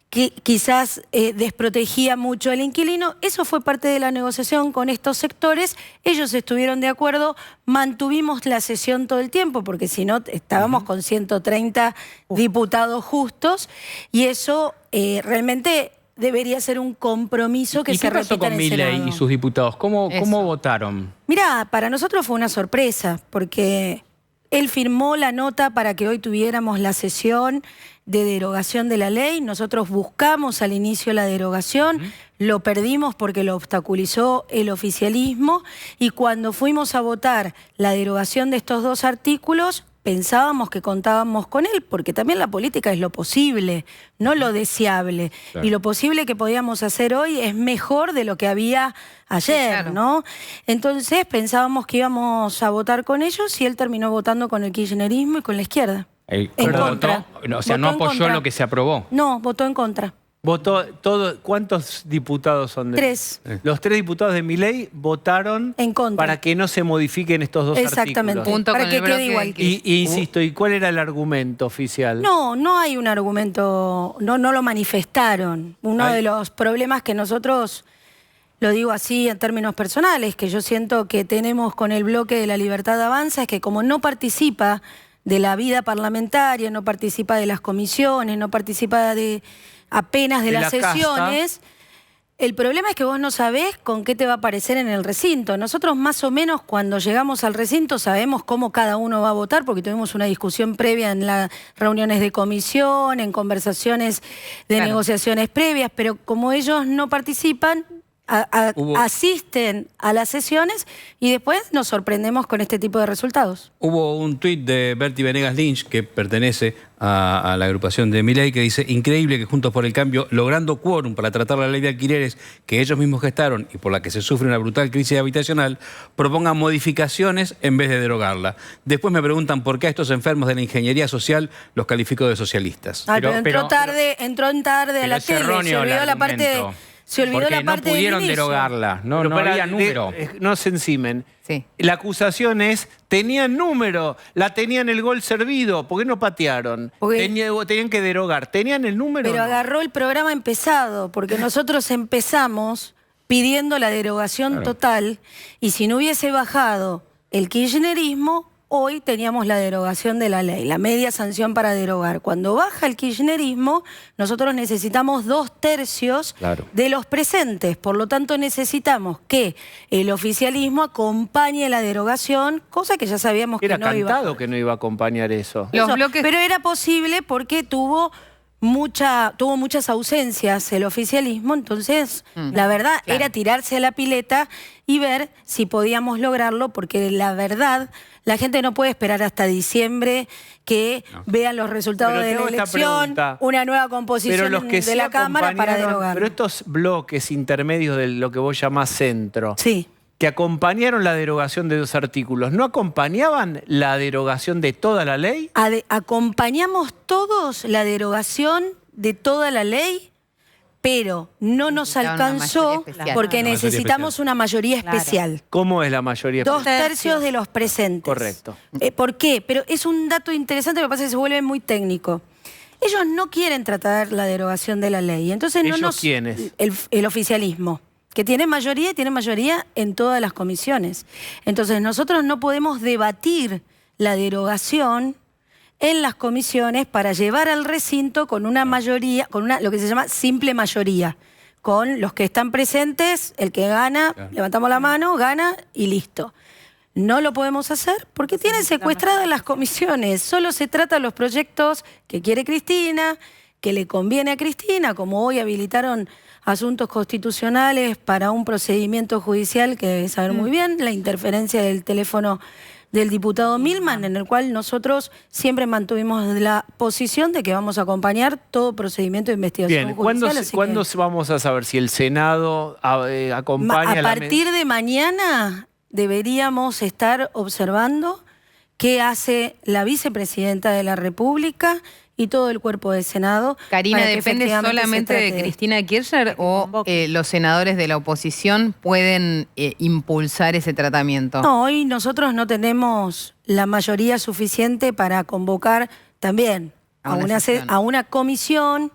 que quizás desprotegía mucho al inquilino. Eso fue parte de la negociación con estos sectores. Ellos estuvieron de acuerdo, mantuvimos la sesión todo el tiempo, porque si no estábamos con 130 diputados justos, y eso realmente debería ser un compromiso que se repita en el Senado. ¿Y qué pasó con Milei y sus diputados? ¿Cómo votaron? Mirá, para nosotros fue una sorpresa, porque él firmó la nota para que hoy tuviéramos la sesión de derogación de la ley. Nosotros buscamos al inicio la derogación, lo perdimos porque lo obstaculizó el oficialismo, y cuando fuimos a votar la derogación de estos 2 artículos, pensábamos que contábamos con él, porque también la política es lo posible, no lo deseable. Claro. Y lo posible que podíamos hacer hoy es mejor de lo que había ayer, sí, claro, ¿no? Entonces pensábamos que íbamos a votar con ellos y él terminó votando con el kirchnerismo y con la izquierda. No apoyó lo que se aprobó. No, votó en contra. Votó todo. ¿Cuántos diputados son? 3. Los 3 diputados de Milei votaron En contra. para que no se modifiquen estos dos Exactamente. artículos. Junto Para con que el quede bloque igual. del Kirchner. Y insisto, ¿y cuál era el argumento oficial? No hay un argumento, no lo manifestaron. Uno de los problemas que nosotros, lo digo así en términos personales, que yo siento que tenemos con el bloque de La Libertad Avanza, es que como no participa de la vida parlamentaria, no participa de las comisiones, no participa apenas de las sesiones, el problema es que vos no sabés con qué te va a aparecer en el recinto. Nosotros más o menos cuando llegamos al recinto sabemos cómo cada uno va a votar, porque tuvimos una discusión previa en las reuniones de comisión, en conversaciones de negociaciones previas, pero como ellos no participan, asisten a las sesiones y después nos sorprendemos con este tipo de resultados. Hubo un tuit de Bertie Venegas Lynch, que pertenece a la agrupación de Milei, que dice: increíble que Juntos por el Cambio, logrando quórum para tratar la ley de alquileres que ellos mismos gestaron y por la que se sufre una brutal crisis habitacional, propongan modificaciones en vez de derogarla. Después me preguntan por qué a estos enfermos de la ingeniería social los califico de socialistas. Pero entró tarde a la tele, se olvidó la parte de... Porque no pudieron derogarla, no había número. No se encimen. Sí. La acusación es, tenían número, la tenían el gol servido, ¿por qué no patearon? Tenían que derogar, ¿tenían el número? Pero o no? agarró el programa empezado, porque nosotros empezamos pidiendo la derogación total, y si no hubiese bajado el kirchnerismo, hoy teníamos la derogación de la ley, la media sanción para derogar. Cuando baja el kirchnerismo, nosotros necesitamos 2/3 de los presentes. Por lo tanto, necesitamos que el oficialismo acompañe la derogación, cosa que ya sabíamos que no iba. Era cantado que no iba a acompañar eso. Pero era posible porque tuvo muchas ausencias el oficialismo, entonces la verdad era tirarse a la pileta y ver si podíamos lograrlo, porque la verdad, la gente no puede esperar hasta diciembre que vean los resultados de la elección, una nueva composición de la Cámara para derogar. Pero estos bloques intermedios de lo que vos llamás centro, sí, que acompañaron la derogación de 2 artículos, ¿no acompañaban la derogación de toda la ley? Acompañamos todos la derogación de toda la ley, pero no nos alcanzó porque necesitamos una mayoría especial. ¿Cómo es la mayoría especial? 2/3 de los presentes. Correcto. ¿Por qué? Pero es un dato interesante, me pasa que se vuelve muy técnico. Ellos no quieren tratar la derogación de la ley. Entonces ¿Quiénes? El oficialismo, que tiene mayoría y tiene mayoría en todas las comisiones. Entonces nosotros no podemos debatir la derogación en las comisiones para llevar al recinto con una mayoría, con lo que se llama simple mayoría. Con los que están presentes, el que gana, levantamos la mano, gana y listo. No lo podemos hacer porque tienen secuestradas las comisiones. Solo se trata de los proyectos que quiere Cristina, que le conviene a Cristina, como hoy habilitaron asuntos constitucionales para un procedimiento judicial que debe saber muy bien, la interferencia del teléfono del diputado Milman, en el cual nosotros siempre mantuvimos la posición de que vamos a acompañar todo procedimiento de investigación judicial. ¿Cuándo vamos a saber si el Senado acompaña a partir de mañana deberíamos estar observando qué hace la vicepresidenta de la República y todo el cuerpo del Senado. Karina, ¿depende solamente de Cristina Kirchner o los senadores de la oposición pueden impulsar ese tratamiento? No, hoy nosotros no tenemos la mayoría suficiente para convocar también a una comisión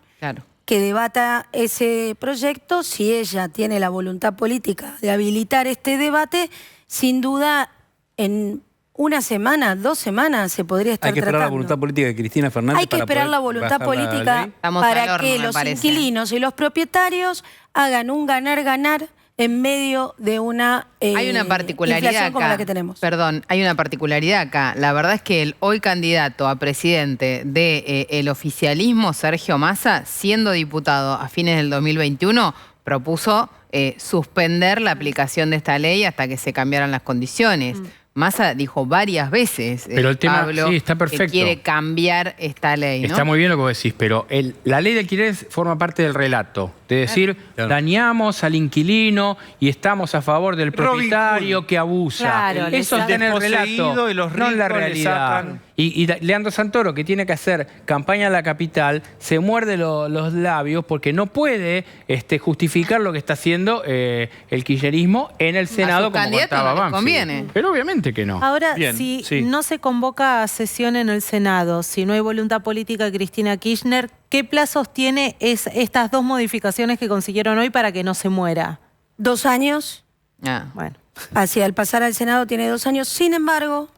que debata ese proyecto. Si ella tiene la voluntad política de habilitar este debate, sin duda en una semana, 2 semanas se podría estar tratando. Hay que esperar la voluntad política de Cristina Fernández. Hay que esperar la voluntad política para que los inquilinos y los propietarios hagan un ganar-ganar en medio de una hay una particularidad inflación acá, como la que tenemos. Perdón, hay una particularidad acá. La verdad es que el hoy candidato a presidente del oficialismo, Sergio Massa, siendo diputado a fines del 2021, propuso suspender la aplicación de esta ley hasta que se cambiaran las condiciones. Massa dijo varias veces, pero el tema, Pablo, sí, está perfecto, que quiere cambiar esta ley, ¿no? Está muy bien lo que vos decís, pero la ley de alquileres forma parte del relato. De decir, dañamos al inquilino y estamos a favor del propietario que abusa. Claro, eso está en el relato, y los no en la ricos le realidad. sacan Y Leandro Santoro, que tiene que hacer campaña a la capital, se muerde los labios porque no puede justificar lo que está haciendo el kirchnerismo en el Senado, como contaba Banfield. Conviene. Pero obviamente que no. Ahora, Bien, si sí. no se convoca a sesión en el Senado, si no hay voluntad política de Cristina Kirchner, ¿qué plazos tiene estas dos modificaciones que consiguieron hoy para que no se muera? 2 años. Bueno. Hacia el pasar al Senado tiene 2 años. Sin embargo,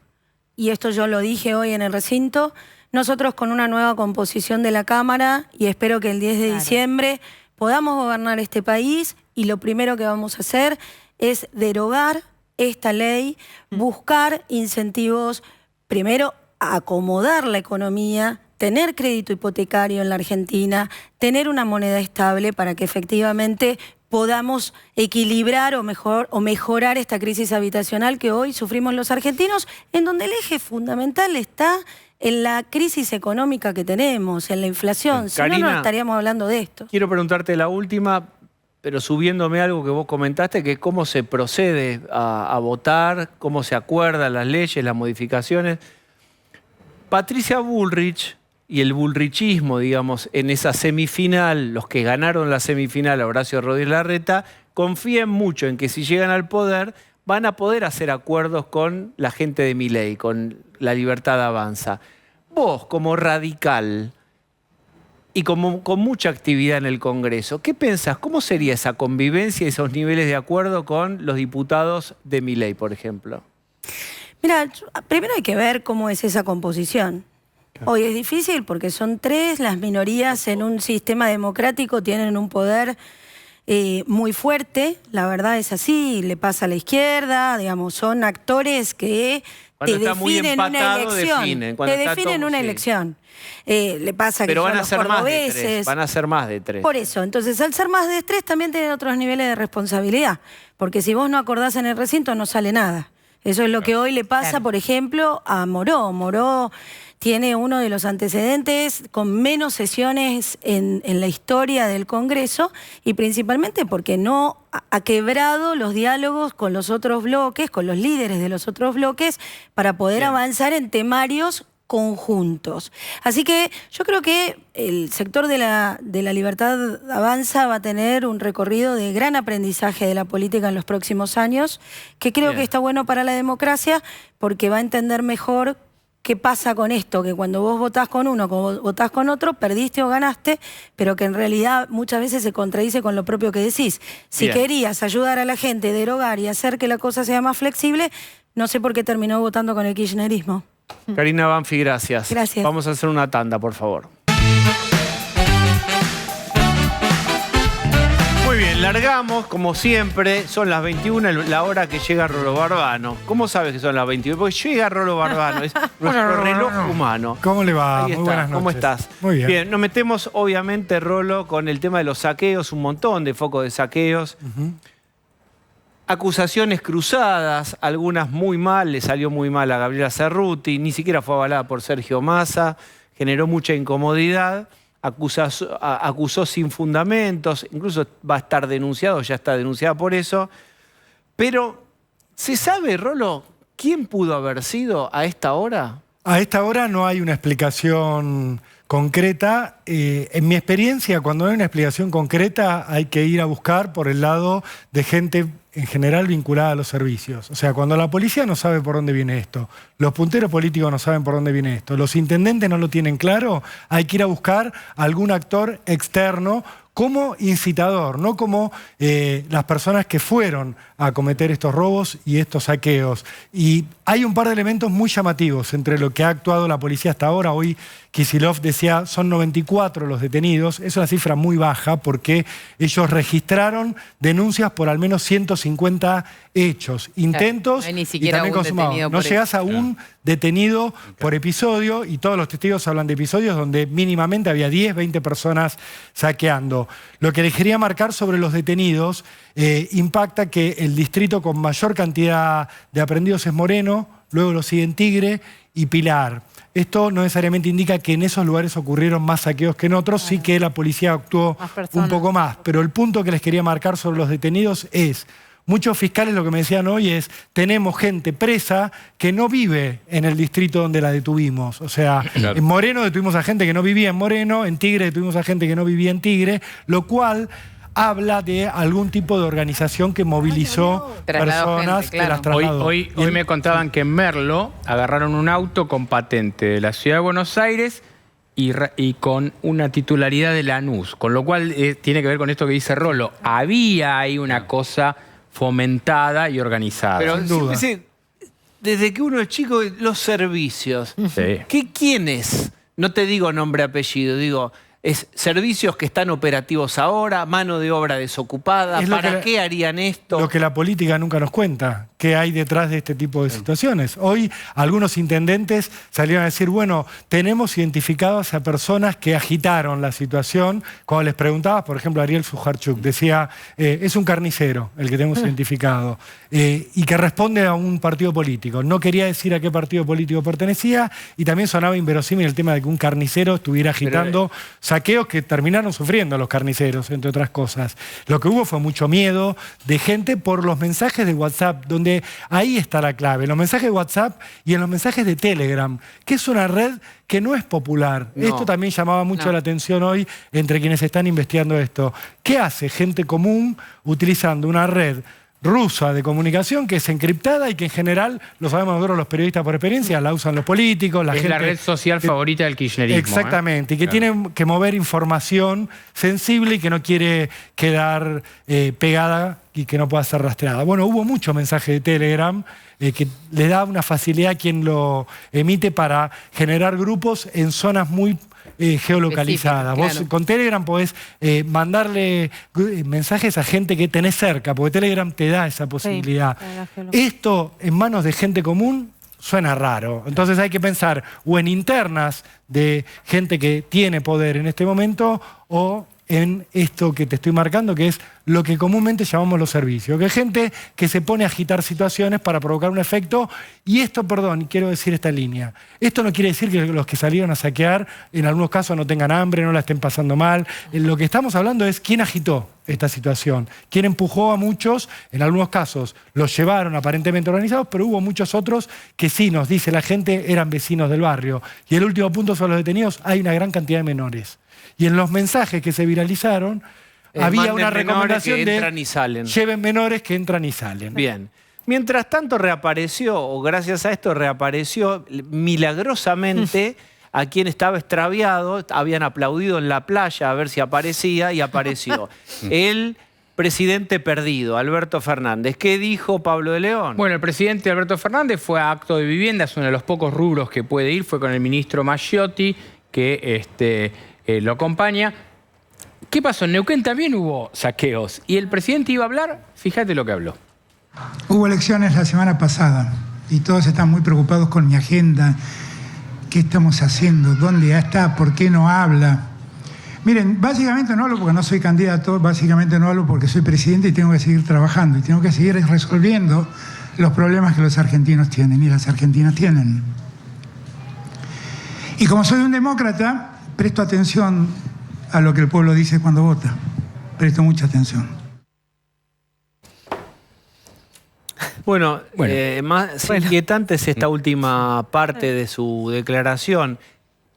y esto yo lo dije hoy en el recinto, nosotros con una nueva composición de la Cámara, y espero que el 10 de diciembre podamos gobernar este país, y lo primero que vamos a hacer es derogar esta ley, buscar incentivos, primero acomodar la economía, tener crédito hipotecario en la Argentina, tener una moneda estable para que efectivamente podamos equilibrar o mejorar esta crisis habitacional que hoy sufrimos los argentinos, en donde el eje fundamental está en la crisis económica que tenemos, en la inflación. Si Karina, no estaríamos hablando de esto. Quiero preguntarte la última, pero subiéndome algo que vos comentaste, que cómo se procede a votar, cómo se acuerdan las leyes, las modificaciones. Patricia Bullrich y el bullrichismo, digamos, en esa semifinal, los que ganaron la semifinal, Horacio Rodríguez Larreta, confían mucho en que si llegan al poder van a poder hacer acuerdos con la gente de Milei, con La Libertad Avanza. Vos, como radical y con mucha actividad en el Congreso, ¿qué pensás? ¿Cómo sería esa convivencia y esos niveles de acuerdo con los diputados de Milei, por ejemplo? Mira, primero hay que ver cómo es esa composición. Hoy es difícil porque son 3, las minorías en un sistema democrático tienen un poder muy fuerte, la verdad es así, le pasa a la izquierda, digamos, son actores que te definen una elección. Te definen una elección. Le pasa que pero son van a los ser más de 3. cordobeses. Van a ser más de 3. Por eso, entonces al ser más de 3 también tienen otros niveles de responsabilidad, porque si vos no acordás en el recinto no sale nada. Eso es lo que hoy le pasa, por ejemplo, a Moró. Moró tiene uno de los antecedentes con menos sesiones en la historia del Congreso, y principalmente porque no ha quebrado los diálogos con los otros bloques, con los líderes de los otros bloques, para poder avanzar en temarios conjuntos. Así que yo creo que el sector de la Libertad Avanza va a tener un recorrido de gran aprendizaje de la política en los próximos años, que creo que está bueno para la democracia, porque va a entender mejor qué pasa con esto, que cuando vos votás con uno, cuando votás con otro, perdiste o ganaste, pero que en realidad muchas veces se contradice con lo propio que decís. Si querías ayudar a la gente, derogar y hacer que la cosa sea más flexible, no sé por qué terminó votando con el kirchnerismo. Karina Banfi, gracias. Gracias. Vamos a hacer una tanda, por favor. Muy bien, largamos, como siempre, son las 21, la hora que llega Rolo Barbano. ¿Cómo sabes que son las 21? Porque llega Rolo Barbano, es nuestro reloj humano. ¿Cómo le va? Ahí Muy está. buenas noches. ¿Cómo estás? Muy bien. Bien, nos metemos, obviamente, Rolo, con el tema de los saqueos, un montón de focos de saqueos. Acusaciones cruzadas, algunas muy mal, le salió muy mal a Gabriela Cerruti, ni siquiera fue avalada por Sergio Massa, generó mucha incomodidad, acusó sin fundamentos, incluso va a estar denunciado, ya está denunciada por eso. Pero, ¿se sabe, Rolo, quién pudo haber sido a esta hora? A esta hora no hay una explicación concreta. En mi experiencia, cuando hay una explicación concreta, hay que ir a buscar por el lado de gente en general vinculada a los servicios. O sea, cuando la policía no sabe por dónde viene esto, los punteros políticos no saben por dónde viene esto, los intendentes no lo tienen claro, hay que ir a buscar algún actor externo como incitador, no como las personas que fueron a cometer estos robos y estos saqueos. Y hay un par de elementos muy llamativos entre lo que ha actuado la policía hasta ahora. Hoy Kicillof decía, son 94 los detenidos. Es una cifra muy baja porque ellos registraron denuncias por al menos 150 hechos, intentos, no hay ni y siquiera también un consumados. detenido No por llegás a un detenido por episodio, y todos los testigos hablan de episodios donde mínimamente había 10, 20 personas saqueando. Lo que les quería marcar sobre los detenidos impacta que el distrito con mayor cantidad de aprehendidos es Moreno, luego lo siguen Tigre y Pilar. Esto no necesariamente indica que en esos lugares ocurrieron más saqueos que en otros, sí que la policía actuó un poco más. Pero el punto que les quería marcar sobre los detenidos es, muchos fiscales lo que me decían hoy es, tenemos gente presa que no vive en el distrito donde la detuvimos. O sea, en Moreno detuvimos a gente que no vivía en Moreno, en Tigre detuvimos a gente que no vivía en Tigre, lo cual habla de algún tipo de organización que movilizó personas que las trasladó. Hoy me contaban que en Merlo agarraron un auto con patente de la Ciudad de Buenos Aires y con una titularidad de Lanús, con lo cual tiene que ver con esto que dice Rolo. Había ahí una cosa fomentada y organizada. Pero sin duda. Desde que uno es chico, los servicios. Sí. ¿Quién es? No te digo nombre, apellido, digo... Es servicios que están operativos ahora, mano de obra desocupada. ¿Para qué harían esto? Lo que la política nunca nos cuenta, qué hay detrás de este tipo de situaciones. Hoy algunos intendentes salieron a decir, bueno, tenemos identificadas a personas que agitaron la situación. Cuando les preguntabas, por ejemplo, Ariel Sujarchuk decía, es un carnicero el que tenemos identificado, y que responde a un partido político. No quería decir a qué partido político pertenecía, y también sonaba inverosímil el tema de que un carnicero estuviera agitando saqueos que terminaron sufriendo los carniceros, entre otras cosas. Lo que hubo fue mucho miedo de gente por los mensajes de WhatsApp, donde ahí está la clave, en los mensajes de WhatsApp y en los mensajes de Telegram, que es una red que no es popular. No. Esto también llamaba mucho la atención hoy entre quienes están investigando esto. ¿Qué hace gente común utilizando una red rusa de comunicación que es encriptada y que en general, lo sabemos nosotros los periodistas por experiencia, la usan los políticos, la gente... Es la red social favorita del kirchnerismo. Exactamente, y que tiene que mover información sensible y que no quiere quedar pegada y que no pueda ser rastreada. Bueno, hubo mucho mensaje de Telegram que le da una facilidad a quien lo emite para generar grupos en zonas muy geolocalizada. Vos con Telegram podés mandarle mensajes a gente que tenés cerca, porque Telegram te da esa posibilidad. Esto en manos de gente común suena raro. Entonces hay que pensar o en internas de gente que tiene poder en este momento o en esto que te estoy marcando, que es lo que comúnmente llamamos los servicios, que es gente que se pone a agitar situaciones para provocar un efecto. Y esto, perdón, quiero decir esta línea, esto no quiere decir que los que salieron a saquear en algunos casos no tengan hambre, no la estén pasando mal. Lo que estamos hablando es quién agitó esta situación, quién empujó a muchos, en algunos casos los llevaron aparentemente organizados, pero hubo muchos otros que sí, nos dice la gente, eran vecinos del barrio. Y el último punto sobre los detenidos, hay una gran cantidad de menores. Y en los mensajes que se viralizaron, había una recomendación de entran y salen. Lleven menores que entran y salen. Bien. Mientras tanto reapareció, o gracias a esto reapareció milagrosamente a quien estaba extraviado. Habían aplaudido en la playa a ver si aparecía y apareció. El presidente perdido, Alberto Fernández. ¿Qué dijo Pablo de León? Bueno, el presidente Alberto Fernández fue a acto de vivienda, es uno de los pocos rubros que puede ir, fue con el ministro Maggiotti, que lo acompaña. ¿Qué pasó? En Neuquén también hubo saqueos y el presidente iba a hablar, fíjate lo que habló. Hubo elecciones la semana pasada y todos están muy preocupados con mi agenda. ¿Qué estamos haciendo? ¿Dónde está? ¿Por qué no habla? Miren, básicamente no hablo porque no soy candidato, básicamente no hablo porque soy presidente y tengo que seguir trabajando y tengo que seguir resolviendo los problemas que los argentinos tienen y las argentinas tienen. Y como soy un demócrata, presto atención a lo que el pueblo dice cuando vota. Presto mucha atención. Bueno, más inquietante es esta última parte de su declaración.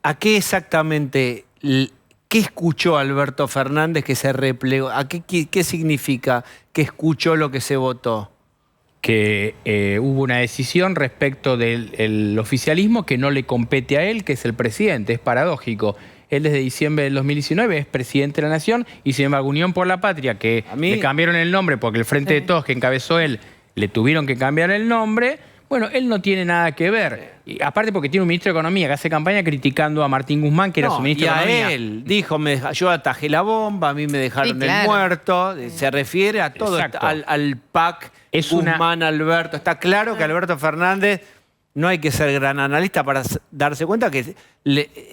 ¿A qué exactamente, qué escuchó Alberto Fernández que se replegó? ¿A qué significa que escuchó lo que se votó? Que hubo una decisión respecto del oficialismo que no le compete a él, que es el presidente. Es paradójico. Él desde diciembre del 2019 es presidente de la Nación y sin embargo Unión por la Patria, que le cambiaron el nombre porque el Frente de Todos que encabezó él, le tuvieron que cambiar el nombre. Bueno, él no tiene nada que ver. Y aparte porque tiene un ministro de Economía que hace campaña criticando a Martín Guzmán, que era su ministro de Economía. Y a él dijo, yo atajé la bomba, a mí me dejaron el muerto. Se refiere a todo, al PAC, Guzmán, Alberto. Está claro que Alberto Fernández, no hay que ser gran analista para darse cuenta que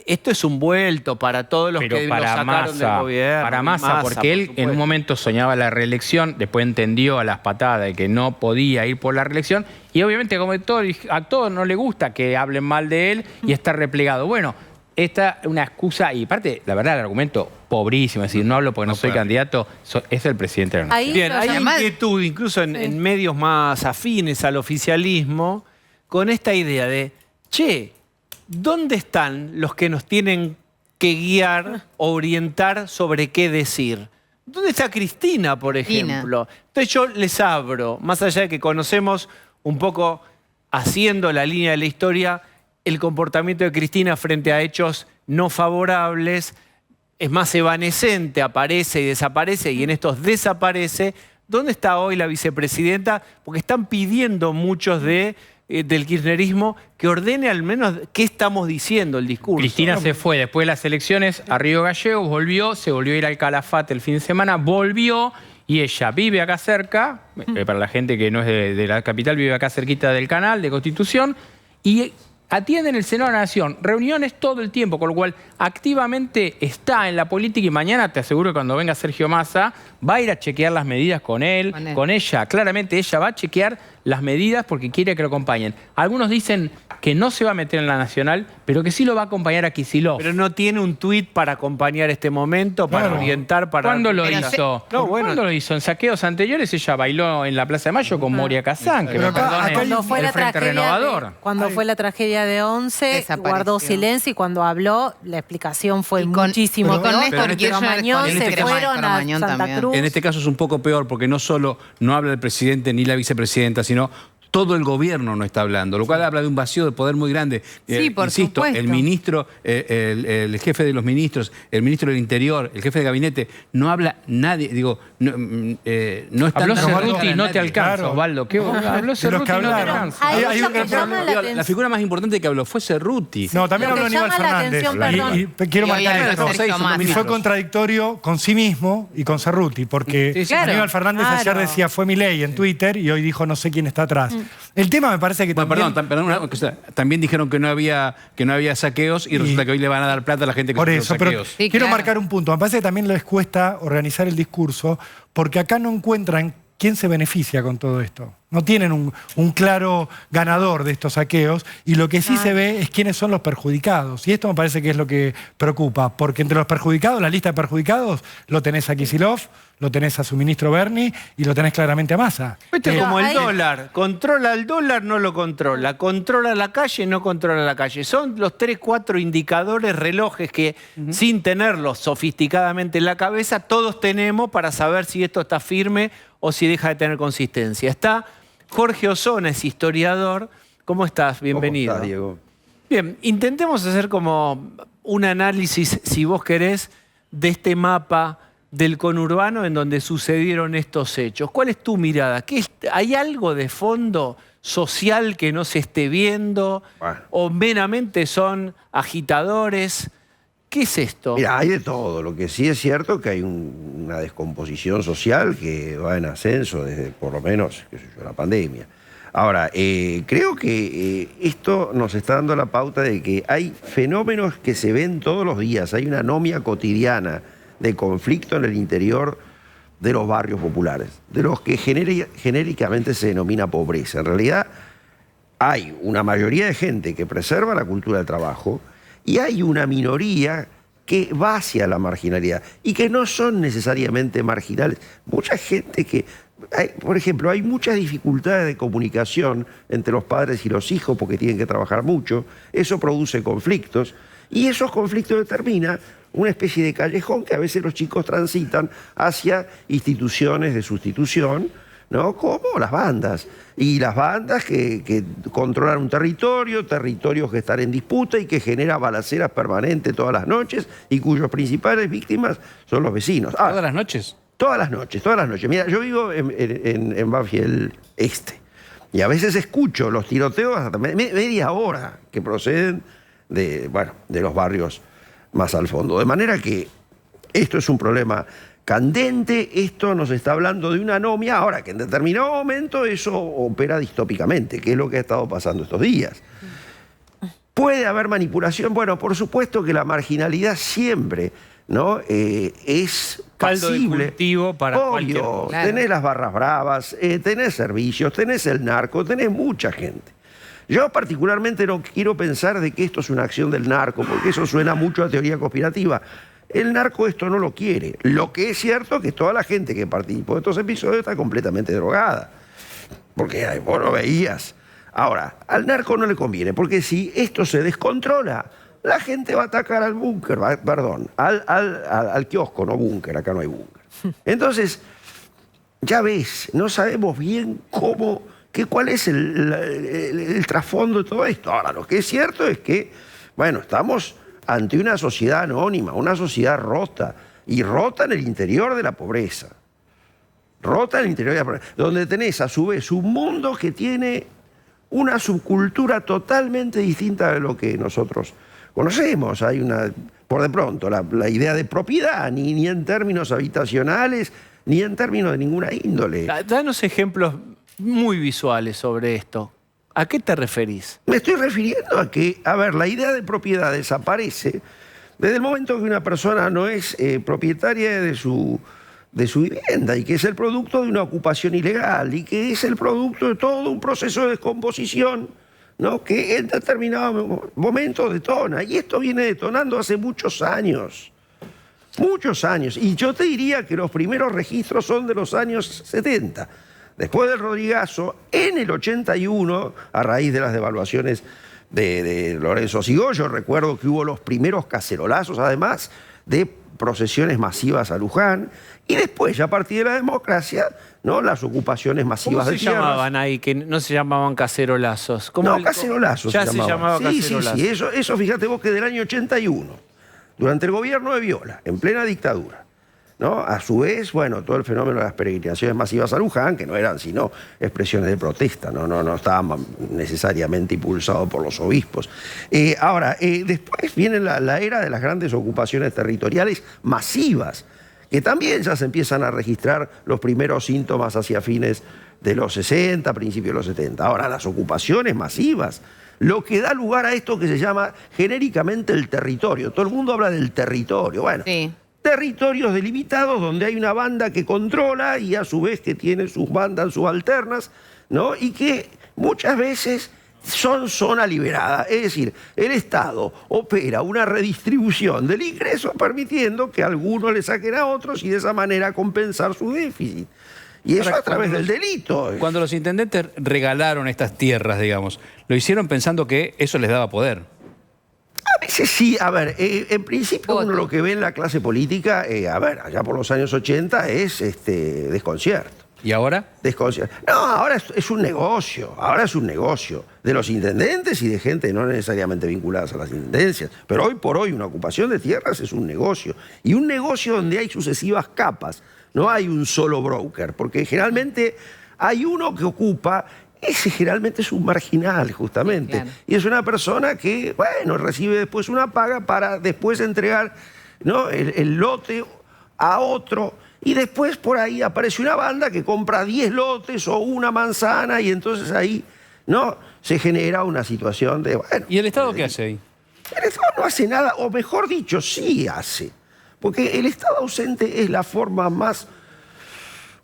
esto es un vuelto para todos los que lo sacaron del gobierno. Para Massa, porque él en un momento soñaba la reelección, después entendió a las patadas de que no podía ir por la reelección y obviamente como a todos no le gusta que hablen mal de él y está replegado. Bueno, esta es una excusa y aparte, la verdad, el argumento pobrísimo, es decir, no hablo porque no soy candidato, es el presidente de la nación. Bien, hay inquietud, incluso en medios más afines al oficialismo, con esta idea de, che, ¿dónde están los que nos tienen que guiar, orientar sobre qué decir? ¿Dónde está Cristina, por ejemplo? Entonces yo les abro, más allá de que conocemos un poco, haciendo la línea de la historia, el comportamiento de Cristina frente a hechos no favorables, es más evanescente, aparece y desaparece, y en estos desaparece. ¿Dónde está hoy la vicepresidenta? Porque están pidiendo muchos del kirchnerismo que ordene al menos qué estamos diciendo, el discurso. Cristina se fue después de las elecciones a Río Gallegos, volvió, se volvió a ir al Calafate el fin de semana, volvió y ella vive acá cerca, para la gente que no es de la capital, vive acá cerquita del canal de Constitución, y atiende en el Senado de la Nación reuniones todo el tiempo, con lo cual activamente está en la política y mañana te aseguro que cuando venga Sergio Massa va a ir a chequear las medidas con él, con ella. Claramente ella va a chequear las medidas porque quiere que lo acompañen. Algunos dicen que no se va a meter en la Nacional, pero que sí lo va a acompañar a Kicillof. Pero no tiene un tuit para acompañar este momento, para orientar, para... ¿Cuándo lo hizo? ¿Cuándo lo hizo? En saqueos anteriores ella bailó en la Plaza de Mayo con Moria Kazán, que me perdone el Frente Renovador. Cuando fue la tragedia de 11, guardó silencio y cuando habló, la explicación fue muchísimo peor. Néstor Cromañón se fueron a Santa Cruz. En este caso es un poco peor porque no solo no habla el presidente ni la vicepresidenta, sino todo el gobierno no está hablando, lo cual habla de un vacío de poder muy grande. Sí, por insisto, supuesto. el ministro, el jefe de los ministros, el ministro del Interior, el jefe de gabinete, no habla nadie, digo, no está... Habló Cerruti y no te alcanza, Osvaldo. Habló Cerruti y no te alcanza. La figura más importante que habló fue Cerruti. No, también habló Aníbal Fernández. Y quiero marcar esto. Y fue contradictorio con sí mismo y con Cerruti, porque Aníbal Fernández ayer decía fue Milei en Twitter y hoy dijo no sé quién está atrás. El tema me parece que también... Perdón, una cosa, también dijeron que no había saqueos y resulta que hoy le van a dar plata a la gente que por sufrió eso, saqueos. Pero quiero marcar un punto. Me parece que también les cuesta organizar el discurso porque acá no encuentran quién se beneficia con todo esto. No tienen un claro ganador de estos saqueos y lo que sí se ve es quiénes son los perjudicados. Y esto me parece que es lo que preocupa, porque entre los perjudicados, la lista de perjudicados, lo tenés a Kicillof, lo tenés a su ministro Berni y lo tenés claramente a Massa. Esto es como el dólar. Controla el dólar, no lo controla. Controla la calle, no controla la calle. Son los 3, 4 indicadores, relojes que sin tenerlos sofisticadamente en la cabeza, todos tenemos para saber si esto está firme o si deja de tener consistencia. Está Jorge Osona, es historiador. ¿Cómo estás? Bienvenido. ¿Cómo estás, Diego? Bien, intentemos hacer como un análisis, si vos querés, de este mapa del conurbano en donde sucedieron estos hechos. ¿Cuál es tu mirada? ¿Hay algo de fondo social que no se esté viendo? Bueno. ¿O meramente son agitadores? ¿Qué es esto? Mira, hay de todo. Lo que sí es cierto es que hay una descomposición social que va en ascenso desde por lo menos la pandemia. Ahora, creo que esto nos está dando la pauta de que hay fenómenos que se ven todos los días. Hay una anomia cotidiana de conflicto en el interior de los barrios populares, de los que genéricamente se denomina pobreza. En realidad, hay una mayoría de gente que preserva la cultura del trabajo y hay una minoría que va hacia la marginalidad y que no son necesariamente marginales. Mucha gente que... por ejemplo, hay muchas dificultades de comunicación entre los padres y los hijos porque tienen que trabajar mucho. Eso produce conflictos y esos conflictos determinan una especie de callejón que a veces los chicos transitan hacia instituciones de sustitución, ¿no? Como las bandas. Y las bandas que controlan un territorios que están en disputa y que genera balaceras permanentes todas las noches y cuyos principales víctimas son los vecinos. ¿Todas las noches? Todas las noches, todas las noches. Mira, yo vivo en Banfield Este y a veces escucho los tiroteos hasta media hora que proceden de los barrios más al fondo. De manera que esto es un problema candente, esto nos está hablando de una anomia, ahora que en determinado momento eso opera distópicamente, que es lo que ha estado pasando estos días. ¿Puede haber manipulación? Bueno, por supuesto que la marginalidad siempre, ¿no? Es caldo de pasible. cultivo para cualquier Obvio, cosa. tenés las barras bravas, tenés servicios, tenés el narco, tenés mucha gente. Yo particularmente no quiero pensar de que esto es una acción del narco, porque eso suena mucho a teoría conspirativa. El narco esto no lo quiere. Lo que es cierto es que toda la gente que participó de estos episodios está completamente drogada. Porque vos lo veías. Ahora, al narco no le conviene, porque si esto se descontrola, la gente va a atacar al búnker, perdón, al kiosco, no búnker, acá no hay búnker. Entonces, ya ves, no sabemos bien cuál es el trasfondo de todo esto. Ahora, lo que es cierto es que, bueno, estamos ante una sociedad anónima, una sociedad rota, y rota en el interior de la pobreza. Rota en el interior de la pobreza, donde tenés a su vez un mundo que tiene una subcultura totalmente distinta de lo que nosotros conocemos. Hay por de pronto, la idea de propiedad, ni en términos habitacionales, ni en términos de ninguna índole. Danos ejemplos muy visuales sobre esto. ¿A qué te referís? Me estoy refiriendo a que, la idea de propiedad desaparece desde el momento que una persona no es propietaria de su vivienda y que es el producto de una ocupación ilegal y que es el producto de todo un proceso de descomposición, ¿no? Que en determinado momento detona. Y esto viene detonando hace muchos años. Muchos años. Y yo te diría que los primeros registros son de los años 70. Después del Rodrigazo, en el 81, a raíz de las devaluaciones de Lorenzo Sigó, yo recuerdo que hubo los primeros cacerolazos, además de procesiones masivas a Luján, y después, ya a partir de la democracia, ¿no? Las ocupaciones masivas de tierras. ¿Cómo se llamaban ahí? Que no se llamaban cacerolazos. No, cacerolazos ya se llamaba cacerolazos. Sí, eso fíjate vos que del año 81, durante el gobierno de Viola, en plena dictadura, ¿no? A su vez, bueno, todo el fenómeno de las peregrinaciones masivas a Luján, que no eran sino expresiones de protesta, no estaban necesariamente impulsados por los obispos. Después viene la era de las grandes ocupaciones territoriales masivas, que también ya se empiezan a registrar los primeros síntomas hacia fines de los 60, principios de los 70. Ahora, las ocupaciones masivas, lo que da lugar a esto que se llama genéricamente el territorio. Todo el mundo habla del territorio. Bueno, sí. Territorios delimitados donde hay una banda que controla y a su vez que tiene sus bandas subalternas, ¿no? Y que muchas veces son zona liberada. Es decir, el Estado opera una redistribución del ingreso permitiendo que algunos le saquen a otros y de esa manera compensar su déficit. Y eso a través del delito. Cuando los intendentes regalaron estas tierras, digamos, lo hicieron pensando que eso les daba poder. A veces sí, en principio uno lo que ve en la clase política, allá por los años 80 es desconcierto. ¿Y ahora? Desconcierto. No, ahora es un negocio, de los intendentes y de gente no necesariamente vinculadas a las intendencias. Pero hoy por hoy una ocupación de tierras es un negocio. Y un negocio donde hay sucesivas capas, no hay un solo broker, porque generalmente hay uno que ocupa. Ese generalmente es un marginal, justamente. Sí, claro. Y es una persona que, recibe después una paga para después entregar, ¿no? el lote a otro. Y después por ahí aparece una banda que compra 10 lotes o una manzana y entonces ahí, ¿no? Se genera una situación de, ¿Y el Estado qué hace ahí? El Estado no hace nada, o mejor dicho, sí hace. Porque el Estado ausente es la forma más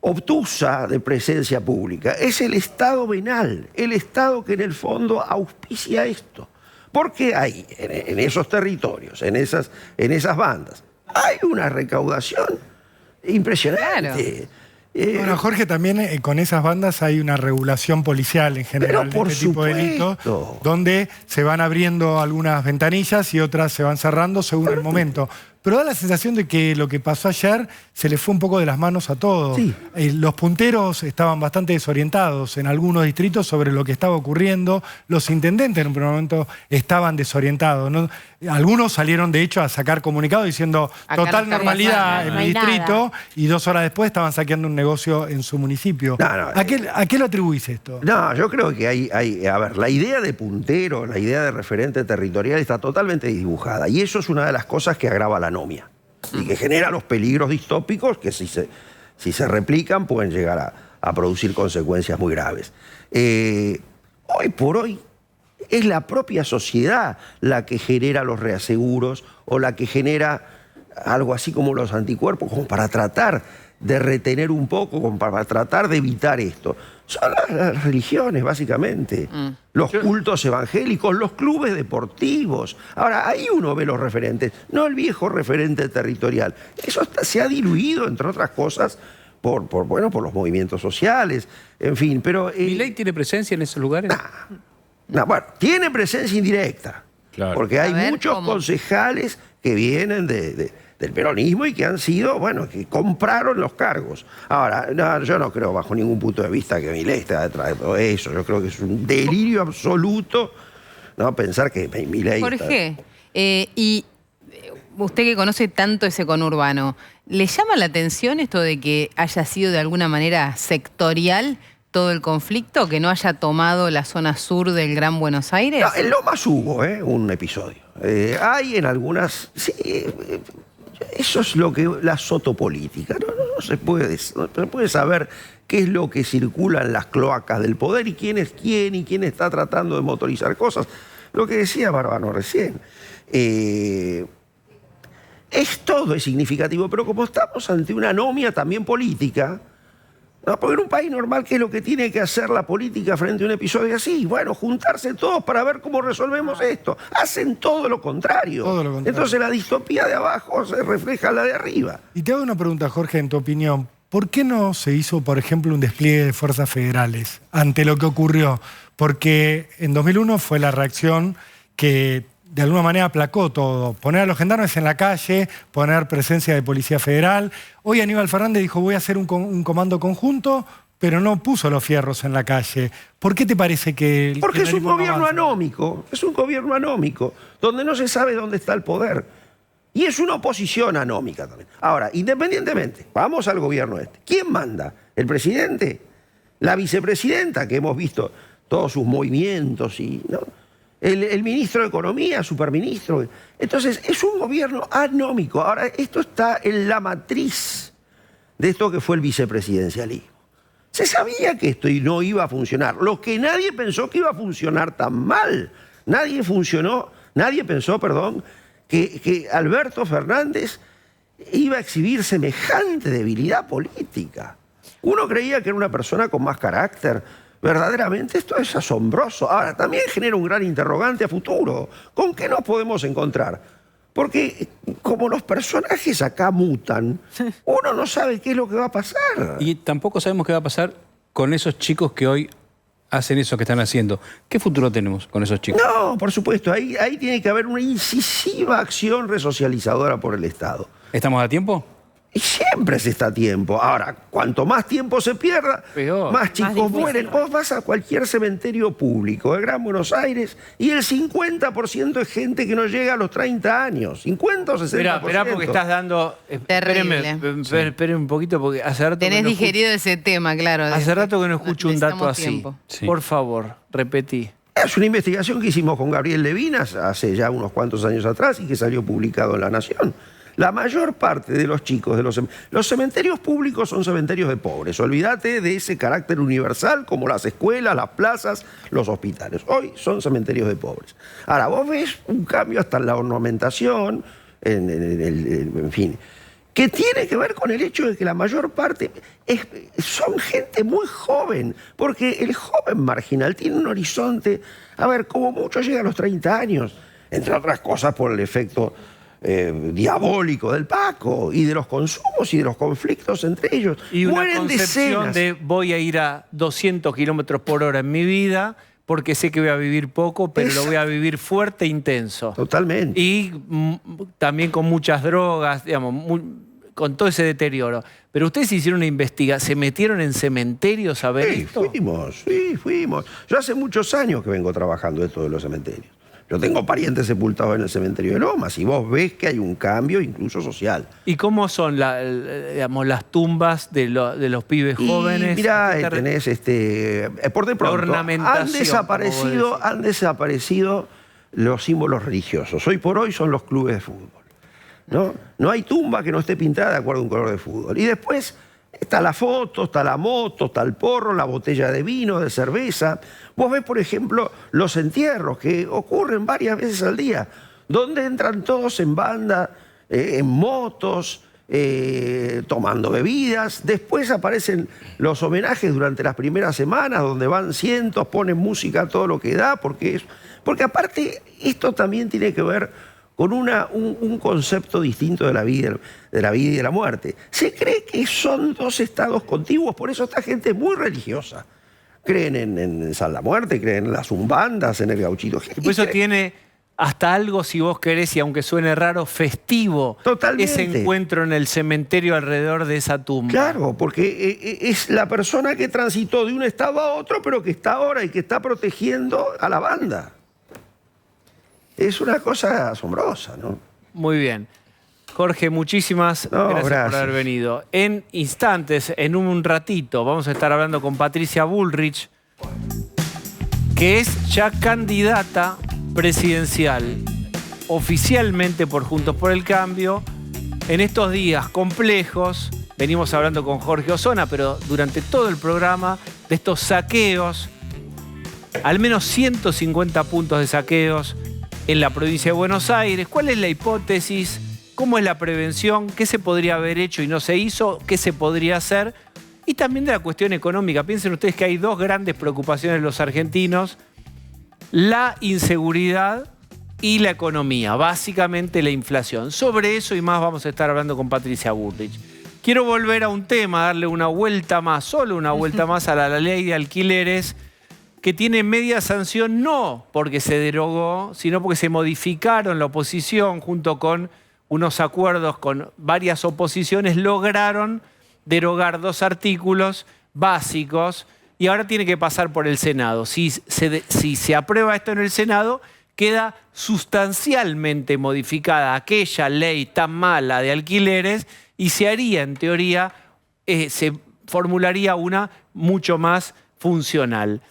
obtusa de presencia pública. Es el Estado venal, el Estado que en el fondo auspicia esto. Porque hay, en esos territorios, en esas bandas, hay una recaudación impresionante. Claro. Bueno, Jorge, también con esas bandas hay una regulación policial en general de este tipo de delitos, donde se van abriendo algunas ventanillas y otras se van cerrando según el momento. Pero da la sensación de que lo que pasó ayer se le fue un poco de las manos a todos. Sí. Los punteros estaban bastante desorientados en algunos distritos sobre lo que estaba ocurriendo. Los intendentes en un primer momento estaban desorientados, ¿no? Algunos salieron, de hecho, a sacar comunicados diciendo total normalidad en mi distrito y 2 horas después estaban saqueando un negocio en su municipio. ¿A qué lo atribuís esto? No, yo creo que la idea de puntero, la idea de referente territorial está totalmente dibujada y eso es una de las cosas que agrava la anomia y que genera los peligros distópicos que si se replican pueden llegar a producir consecuencias muy graves. Hoy por hoy es la propia sociedad la que genera los reaseguros o la que genera algo así como los anticuerpos, como para tratar de retener un poco para tratar de evitar esto. Son las religiones, básicamente. Los cultos evangélicos, los clubes deportivos. Ahora, ahí uno ve los referentes, no el viejo referente territorial. Eso se ha diluido, entre otras cosas, por los movimientos sociales, en fin. Pero ¿Milei tiene presencia en esos lugares? Bueno, tiene presencia indirecta. Claro. Porque hay muchos ¿cómo? concejales que vienen del peronismo y que han sido, que compraron los cargos. Ahora, yo no creo bajo ningún punto de vista que Milei esté detrás de todo eso. Yo creo que es un delirio absoluto, ¿no? Pensar que Milei... Jorge, y usted que conoce tanto ese conurbano, ¿le llama la atención esto de que haya sido de alguna manera sectorial todo el conflicto, que no haya tomado la zona sur del Gran Buenos Aires? No, en Lomas hubo un episodio. Hay en algunas... Sí, eso es lo que la sotopolítica. No se puede saber qué es lo que circula en las cloacas del poder y quién es quién y quién está tratando de motorizar cosas. Lo que decía Barbano recién. Todo es significativo, pero como estamos ante una anomia también política, ¿no? Porque en un país normal, ¿qué es lo que tiene que hacer la política frente a un episodio así? Bueno, juntarse todos para ver cómo resolvemos esto. Hacen todo lo contrario. Todo lo contrario. Entonces la distopía de abajo se refleja en la de arriba. Y te hago una pregunta, Jorge, en tu opinión. ¿Por qué no se hizo, por ejemplo, un despliegue de fuerzas federales ante lo que ocurrió? Porque en 2001 fue la reacción que de alguna manera aplacó todo. Poner a los gendarmes en la calle, poner presencia de Policía Federal. Hoy Aníbal Fernández dijo, voy a hacer un comando conjunto, pero no puso los fierros en la calle. ¿Por qué te parece que... Porque es un gobierno anómico, donde no se sabe dónde está el poder. Y es una oposición anómica también. Ahora, independientemente, vamos al gobierno este. ¿Quién manda? ¿El presidente? ¿La vicepresidenta, que hemos visto todos sus movimientos y... ¿no? El ministro de Economía, superministro. Entonces, es un gobierno anómico. Ahora, esto está en la matriz de esto que fue el vicepresidencialismo. Se sabía que esto no iba a funcionar. Lo que nadie pensó que iba a funcionar tan mal. Nadie pensó, que Alberto Fernández iba a exhibir semejante debilidad política. Uno creía que era una persona con más carácter. Verdaderamente esto es asombroso. Ahora, también genera un gran interrogante a futuro. ¿Con qué nos podemos encontrar? Porque como los personajes acá mutan, uno no sabe qué es lo que va a pasar. Y tampoco sabemos qué va a pasar con esos chicos que hoy hacen eso que están haciendo. ¿Qué futuro tenemos con esos chicos? No, por supuesto. Ahí tiene que haber una incisiva acción resocializadora por el Estado. ¿Estamos a tiempo? Y siempre se está a tiempo. Ahora, cuanto más tiempo se pierda, más chicos mueren. Vos vas a cualquier cementerio público de Gran Buenos Aires y el 50% es gente que no llega a los 30 años. 50 o 60%. Esperá porque estás dando... Terrible. Esperen un poquito porque hace rato... Tenés digerido ese tema, claro. Hace rato que no escucho un dato así. Tiempo. Sí. Por favor, repetí. Es una investigación que hicimos con Gabriel Levinas hace ya unos cuantos años atrás y que salió publicado en La Nación. La mayor parte de los chicos de los cementerios públicos son cementerios de pobres. Olvídate de ese carácter universal como las escuelas, las plazas, los hospitales. Hoy son cementerios de pobres. Ahora, vos ves un cambio hasta en la ornamentación, en fin, que tiene que ver con el hecho de que la mayor parte son gente muy joven, porque el joven marginal tiene un horizonte, como mucho llega a los 30 años, entre otras cosas por el efecto diabólico del Paco y de los consumos y de los conflictos entre ellos. Y una mueren concepción decenas. de voy a ir a 200 kilómetros por hora en mi vida porque sé que voy a vivir poco, pero lo voy a vivir fuerte e intenso. Totalmente. Y también con muchas drogas, digamos, con todo ese deterioro. Pero ustedes hicieron una investigación, ¿se metieron en cementerios a ver esto? Fuimos. Yo hace muchos años que vengo trabajando esto de los cementerios. Yo tengo parientes sepultados en el cementerio de Lomas y vos ves que hay un cambio incluso social. ¿Y cómo son las tumbas de los pibes jóvenes? Mirá, tenés por de pronto, ornamentación, han desaparecido los símbolos religiosos. Hoy por hoy son los clubes de fútbol. No hay tumba que no esté pintada de acuerdo a un color de fútbol. Y después está la foto, está la moto, está el porro, la botella de vino, de cerveza. Vos ves, por ejemplo, los entierros que ocurren varias veces al día, donde entran todos en banda, en motos, tomando bebidas. Después aparecen los homenajes durante las primeras semanas, donde van cientos, ponen música a todo lo que da, porque aparte esto también tiene que ver con un concepto distinto de la vida y de la muerte. Se cree que son dos estados contiguos, por eso esta gente es muy religiosa. Creen en San la Muerte, creen en las umbandas, en el gauchito. Y por eso tiene hasta algo, si vos querés, y aunque suene raro, festivo. Totalmente. Ese encuentro en el cementerio alrededor de esa tumba. Claro, porque es la persona que transitó de un estado a otro, pero que está ahora y que está protegiendo a la banda. Es una cosa asombrosa, ¿no? Muy bien. Jorge, muchísimas gracias por haber venido. En instantes, en un ratito, vamos a estar hablando con Patricia Bullrich, que es ya candidata presidencial, oficialmente por Juntos por el Cambio. En estos días complejos, venimos hablando con Jorge Osona, pero durante todo el programa, de estos saqueos, al menos 150 puntos de saqueos en la provincia de Buenos Aires. ¿Cuál es la hipótesis? ¿Cómo es la prevención? ¿Qué se podría haber hecho y no se hizo? ¿Qué se podría hacer? Y también de la cuestión económica. Piensen ustedes que hay dos grandes preocupaciones de los argentinos: la inseguridad y la economía, básicamente la inflación. Sobre eso y más vamos a estar hablando con Patricia Bullrich. Quiero volver a un tema, darle una vuelta más, solo una vuelta más a la ley de alquileres, que tiene media sanción no porque se derogó, sino porque se modificaron la oposición junto con unos acuerdos con varias oposiciones, lograron derogar 2 artículos básicos y ahora tiene que pasar por el Senado. Si se aprueba esto en el Senado, queda sustancialmente modificada aquella ley tan mala de alquileres y se haría, en teoría, se formularía una mucho más funcional.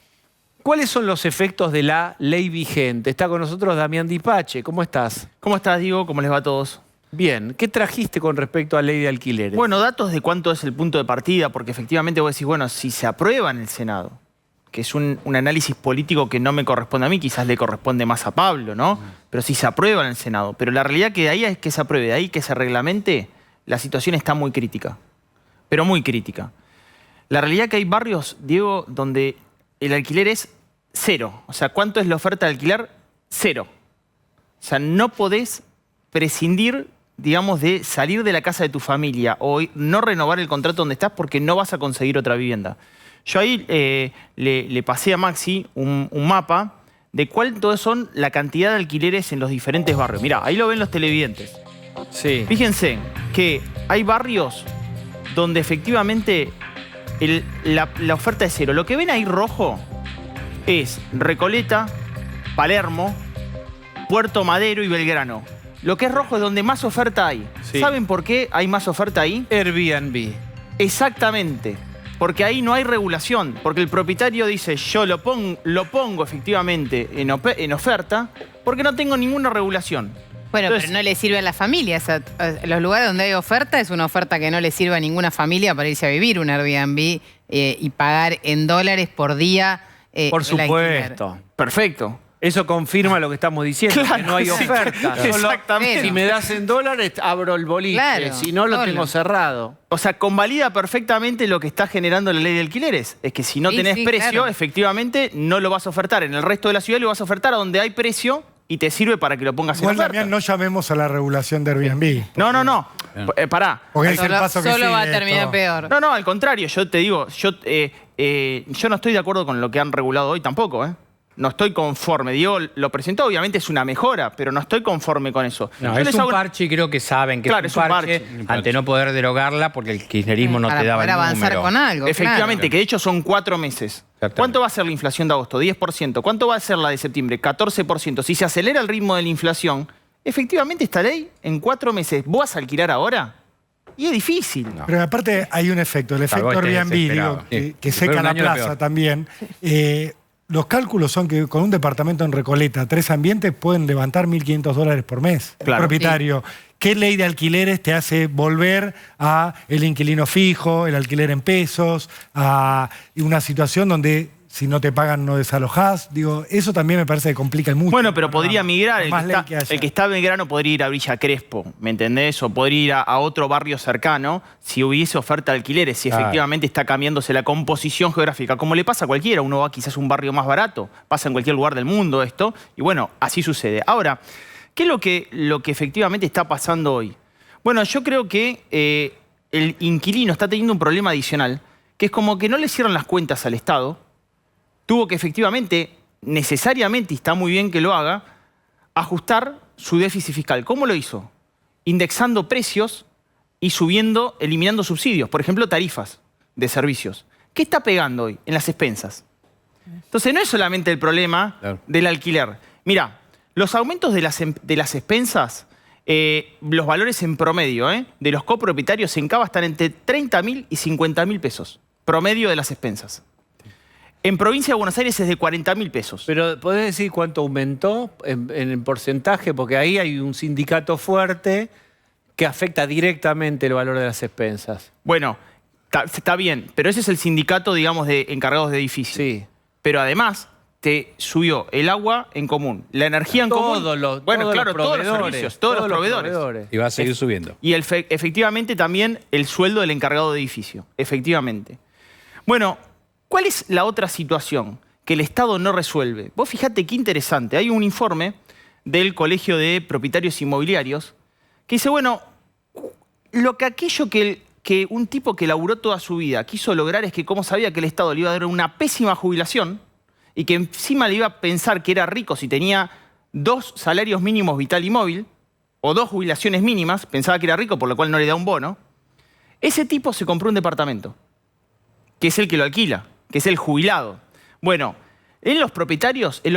¿Cuáles son los efectos de la ley vigente? Está con nosotros Damián Dipache. ¿Cómo estás? ¿Cómo estás, Diego? ¿Cómo les va a todos? Bien. ¿Qué trajiste con respecto a la ley de alquileres? Bueno, datos de cuánto es el punto de partida, porque efectivamente vos decís, bueno, si se aprueba en el Senado, que es un análisis político que no me corresponde a mí, quizás le corresponde más a Pablo, ¿no? Pero si se aprueba en el Senado. Pero la realidad que de ahí es que se apruebe, de ahí que se reglamente, la situación está muy crítica. Pero muy crítica. La realidad que hay barrios, Diego, donde el alquiler es 0. O sea, ¿cuánto es la oferta de alquiler? 0. O sea, no podés prescindir, digamos, de salir de la casa de tu familia o no renovar el contrato donde estás porque no vas a conseguir otra vivienda. Yo ahí le pasé a Maxi un mapa de cuánto son la cantidad de alquileres en los diferentes barrios. Mirá, ahí lo ven los televidentes. Sí. Fíjense que hay barrios donde efectivamente la oferta es 0. Lo que ven ahí rojo es Recoleta, Palermo, Puerto Madero y Belgrano. Lo que es rojo es donde más oferta hay. Sí. ¿Saben por qué hay más oferta ahí? Airbnb. Exactamente. Porque ahí no hay regulación. Porque el propietario dice, yo lo pongo efectivamente en oferta porque no tengo ninguna regulación. Bueno, Entonces, pero no le sirve a las familias. Los lugares donde hay oferta es una oferta que no le sirve a ninguna familia para irse a vivir un Airbnb y pagar en dólares por día. Por supuesto. Perfecto. Eso confirma lo que estamos diciendo, Claro, que no hay sí, oferta. exactamente. Si me das en dólares, abro el boliche. Claro, si no, lo solo. tengo cerrado. O sea, convalida perfectamente lo que está generando la ley de alquileres. Es que si no Sí, tenés sí, precio, claro. efectivamente no lo vas a ofertar. En el resto de la ciudad lo vas a ofertar a donde hay precio y te sirve para que lo pongas en Igual, oferta. Damián, no llamemos a la regulación de Airbnb. No. Pará. Porque es el paso que Solo va a sigue terminar esto. peor. No, al contrario. Yo te digo, yo no estoy de acuerdo con lo que han regulado hoy tampoco, ¿eh? No estoy conforme. Diego lo presentó, obviamente es una mejora, pero no estoy conforme con eso. No, Yo es les un hago- parche y creo que saben que Claro, es un parche, ante no poder derogarla porque el kirchnerismo no Para te daba poder el avanzar número. con algo. Efectivamente, claro. que de hecho son 4 meses. ¿Cuánto va a ser la inflación de agosto? 10%. ¿Cuánto va a ser la de septiembre? 14%. Si se acelera el ritmo de la inflación, efectivamente esta ley en 4 meses, ¿vos vas a alquilar ahora? Y es difícil. Pero aparte hay un efecto, el efecto Salvo que estés Airbnb, digo, desesperado. que Si fuera seca un la año, era plaza peor. también. Los cálculos son que con un departamento en Recoleta, 3 ambientes, pueden levantar $1.500 por mes. El Claro. propietario. ¿Qué ley de alquileres te hace volver a el inquilino fijo, el alquiler en pesos, a una situación donde si no te pagan no desalojás. Digo, eso también me parece que complica mucho. Bueno, pero podría migrar, Por más ley que haya. el que está en Belgrano podría ir a Villa Crespo, ¿me entendés? O podría ir a otro barrio cercano si hubiese oferta de alquileres, si efectivamente está cambiándose la composición geográfica, como le pasa a cualquiera. Uno va quizás a un barrio más barato, pasa en cualquier lugar del mundo esto, y bueno, así sucede. Ahora, ¿qué es lo que efectivamente está pasando hoy? Bueno, yo creo que el inquilino está teniendo un problema adicional, que es como que no le cierran las cuentas al Estado, tuvo que efectivamente, necesariamente, y está muy bien que lo haga, ajustar su déficit fiscal. ¿Cómo lo hizo? Indexando precios y subiendo, eliminando subsidios, por ejemplo, tarifas de servicios. ¿Qué está pegando hoy en las expensas? Entonces no es solamente el problema del alquiler. Mira, los aumentos de las expensas, los valores en promedio de los copropietarios en Cava están entre 30.000 y 50.000 pesos, promedio de las expensas. En provincia de Buenos Aires es de 40.000 pesos. Pero ¿podés decir cuánto aumentó en porcentaje? Porque ahí hay un sindicato fuerte que afecta directamente el valor de las expensas. Bueno, está bien, pero ese es el sindicato, digamos, de encargados de edificios. Sí. Pero además te subió el agua en común, la energía en común. Todos los servicios, todos los proveedores. Y va a seguir subiendo. Y efectivamente también el sueldo del encargado de edificio, efectivamente. Bueno, ¿cuál es la otra situación que el Estado no resuelve? Vos fíjate qué interesante. Hay un informe del Colegio de Propietarios Inmobiliarios que dice, bueno, aquello que un tipo que laburó toda su vida quiso lograr es que como sabía que el Estado le iba a dar una pésima jubilación y que encima le iba a pensar que era rico si tenía 2 salarios mínimos vital y móvil o 2 jubilaciones mínimas, pensaba que era rico por lo cual no le da un bono, ese tipo se compró un departamento, que es el que lo alquila, que es el jubilado. Bueno, en los propietarios, el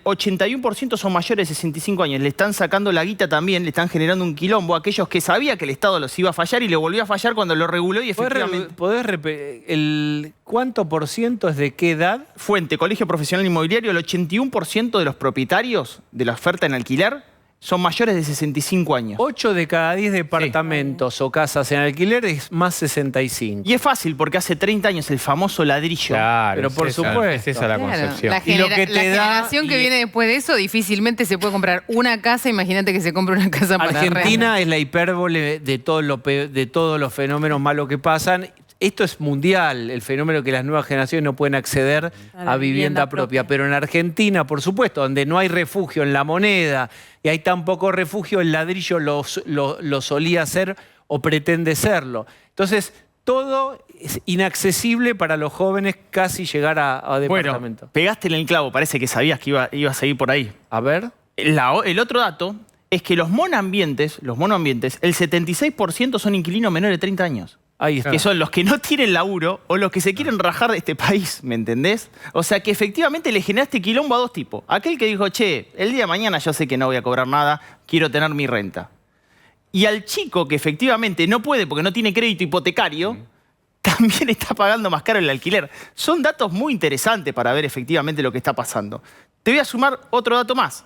81% son mayores de 65 años. Le están sacando la guita también, le están generando un quilombo a aquellos que sabía que el Estado los iba a fallar y le volvió a fallar cuando lo reguló y efectivamente... ¿Podés repetir cuánto por ciento es de qué edad? Fuente, Colegio Profesional Inmobiliario, el 81% de los propietarios de la oferta en alquiler son mayores de 65 años. 8 de cada 10 departamentos o casas en alquiler es más 65. Y es fácil porque hace 30 años el famoso ladrillo. Claro, pero por supuesto. Esa es la concepción. La generación que viene después de eso difícilmente se puede comprar una casa. Imagínate que se compre una casa para Argentina es la hipérbole de todos los fenómenos malos que pasan. Esto es mundial, el fenómeno que las nuevas generaciones no pueden acceder a vivienda propia. Pero en Argentina, por supuesto, donde no hay refugio en la moneda y hay tan poco refugio, el ladrillo lo solía hacer o pretende serlo. Entonces, todo es inaccesible para los jóvenes casi llegar a departamento. Bueno, pegaste en el clavo, parece que sabías que iba a seguir por ahí. A ver. El otro dato es que los monoambientes, el 76% son inquilinos menores de 30 años. Ahí está. Que son los que no tienen laburo o los que se quieren rajar de este país, ¿me entendés? O sea que efectivamente le generaste quilombo a 2 tipos. Aquel que dijo, che, el día de mañana yo sé que no voy a cobrar nada, quiero tener mi renta. Y al chico que efectivamente no puede porque no tiene crédito hipotecario, también está pagando más caro el alquiler. Son datos muy interesantes para ver efectivamente lo que está pasando. Te voy a sumar otro dato más,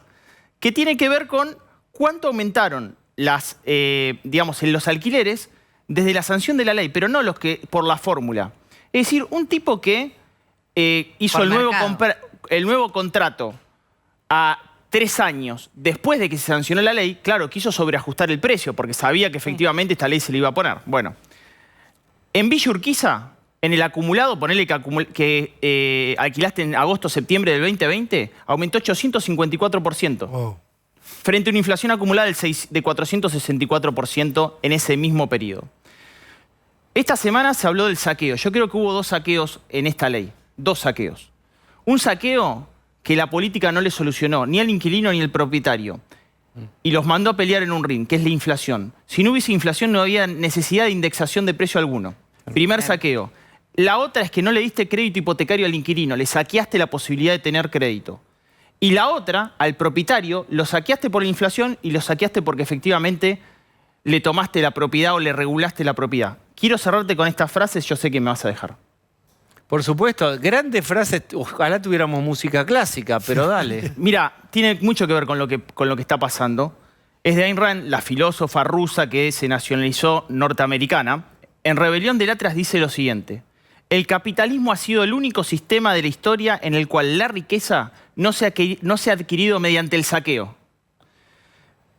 que tiene que ver con cuánto aumentaron en los alquileres desde la sanción de la ley, pero no los que por la fórmula. Es decir, un tipo que hizo el nuevo contrato a 3 años después de que se sancionó la ley, claro, quiso sobreajustar el precio porque sabía que efectivamente esta ley se le iba a poner. Bueno, en Villa Urquiza, en el acumulado, ponele que alquilaste en agosto-septiembre del 2020, aumentó 854%. Wow. Frente a una inflación acumulada de 464% en ese mismo periodo. Esta semana se habló del saqueo. Yo creo que hubo 2 saqueos en esta ley. 2 saqueos. Un saqueo que la política no le solucionó, ni al inquilino ni al propietario. Y los mandó a pelear en un ring, que es la inflación. Si no hubiese inflación no había necesidad de indexación de precio alguno. Primer saqueo. La otra es que no le diste crédito hipotecario al inquilino, le saqueaste la posibilidad de tener crédito. Y la otra, al propietario, lo saqueaste por la inflación y lo saqueaste porque efectivamente le tomaste la propiedad o le regulaste la propiedad. Quiero cerrarte con estas frases, yo sé que me vas a dejar. Por supuesto, grandes frases, ojalá tuviéramos música clásica, pero dale. Mira, tiene mucho que ver con lo que está pasando. Es de Ayn Rand, la filósofa rusa que se nacionalizó norteamericana. En Rebelión del Atlas dice lo siguiente: El capitalismo ha sido el único sistema de la historia en el cual la riqueza no se ha adquirido mediante el saqueo,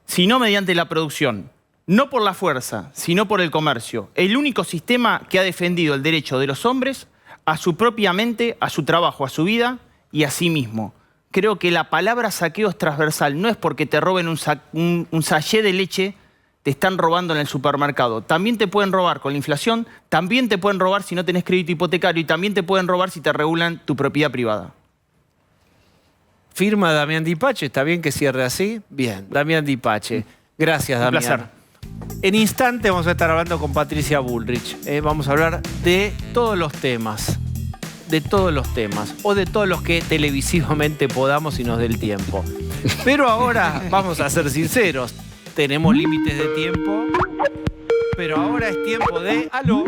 sino mediante la producción. No por la fuerza, sino por el comercio. El único sistema que ha defendido el derecho de los hombres a su propia mente, a su trabajo, a su vida y a sí mismo. Creo que la palabra saqueo es transversal. No es porque te roben un sachet de leche, te están robando en el supermercado. También te pueden robar con la inflación, también te pueden robar si no tenés crédito hipotecario y también te pueden robar si te regulan tu propiedad privada. Firma Damián Dipache, ¿está bien que cierre así? Bien, Damián Dipache. Gracias, Damián. Un placer. En instante vamos a estar hablando con Patricia Bullrich. Vamos a hablar de todos los temas. De todos los temas. O de todos los que televisivamente podamos y nos dé el tiempo. Pero ahora, vamos a ser sinceros, tenemos límites de tiempo. Pero ahora es tiempo de... ¡Aló!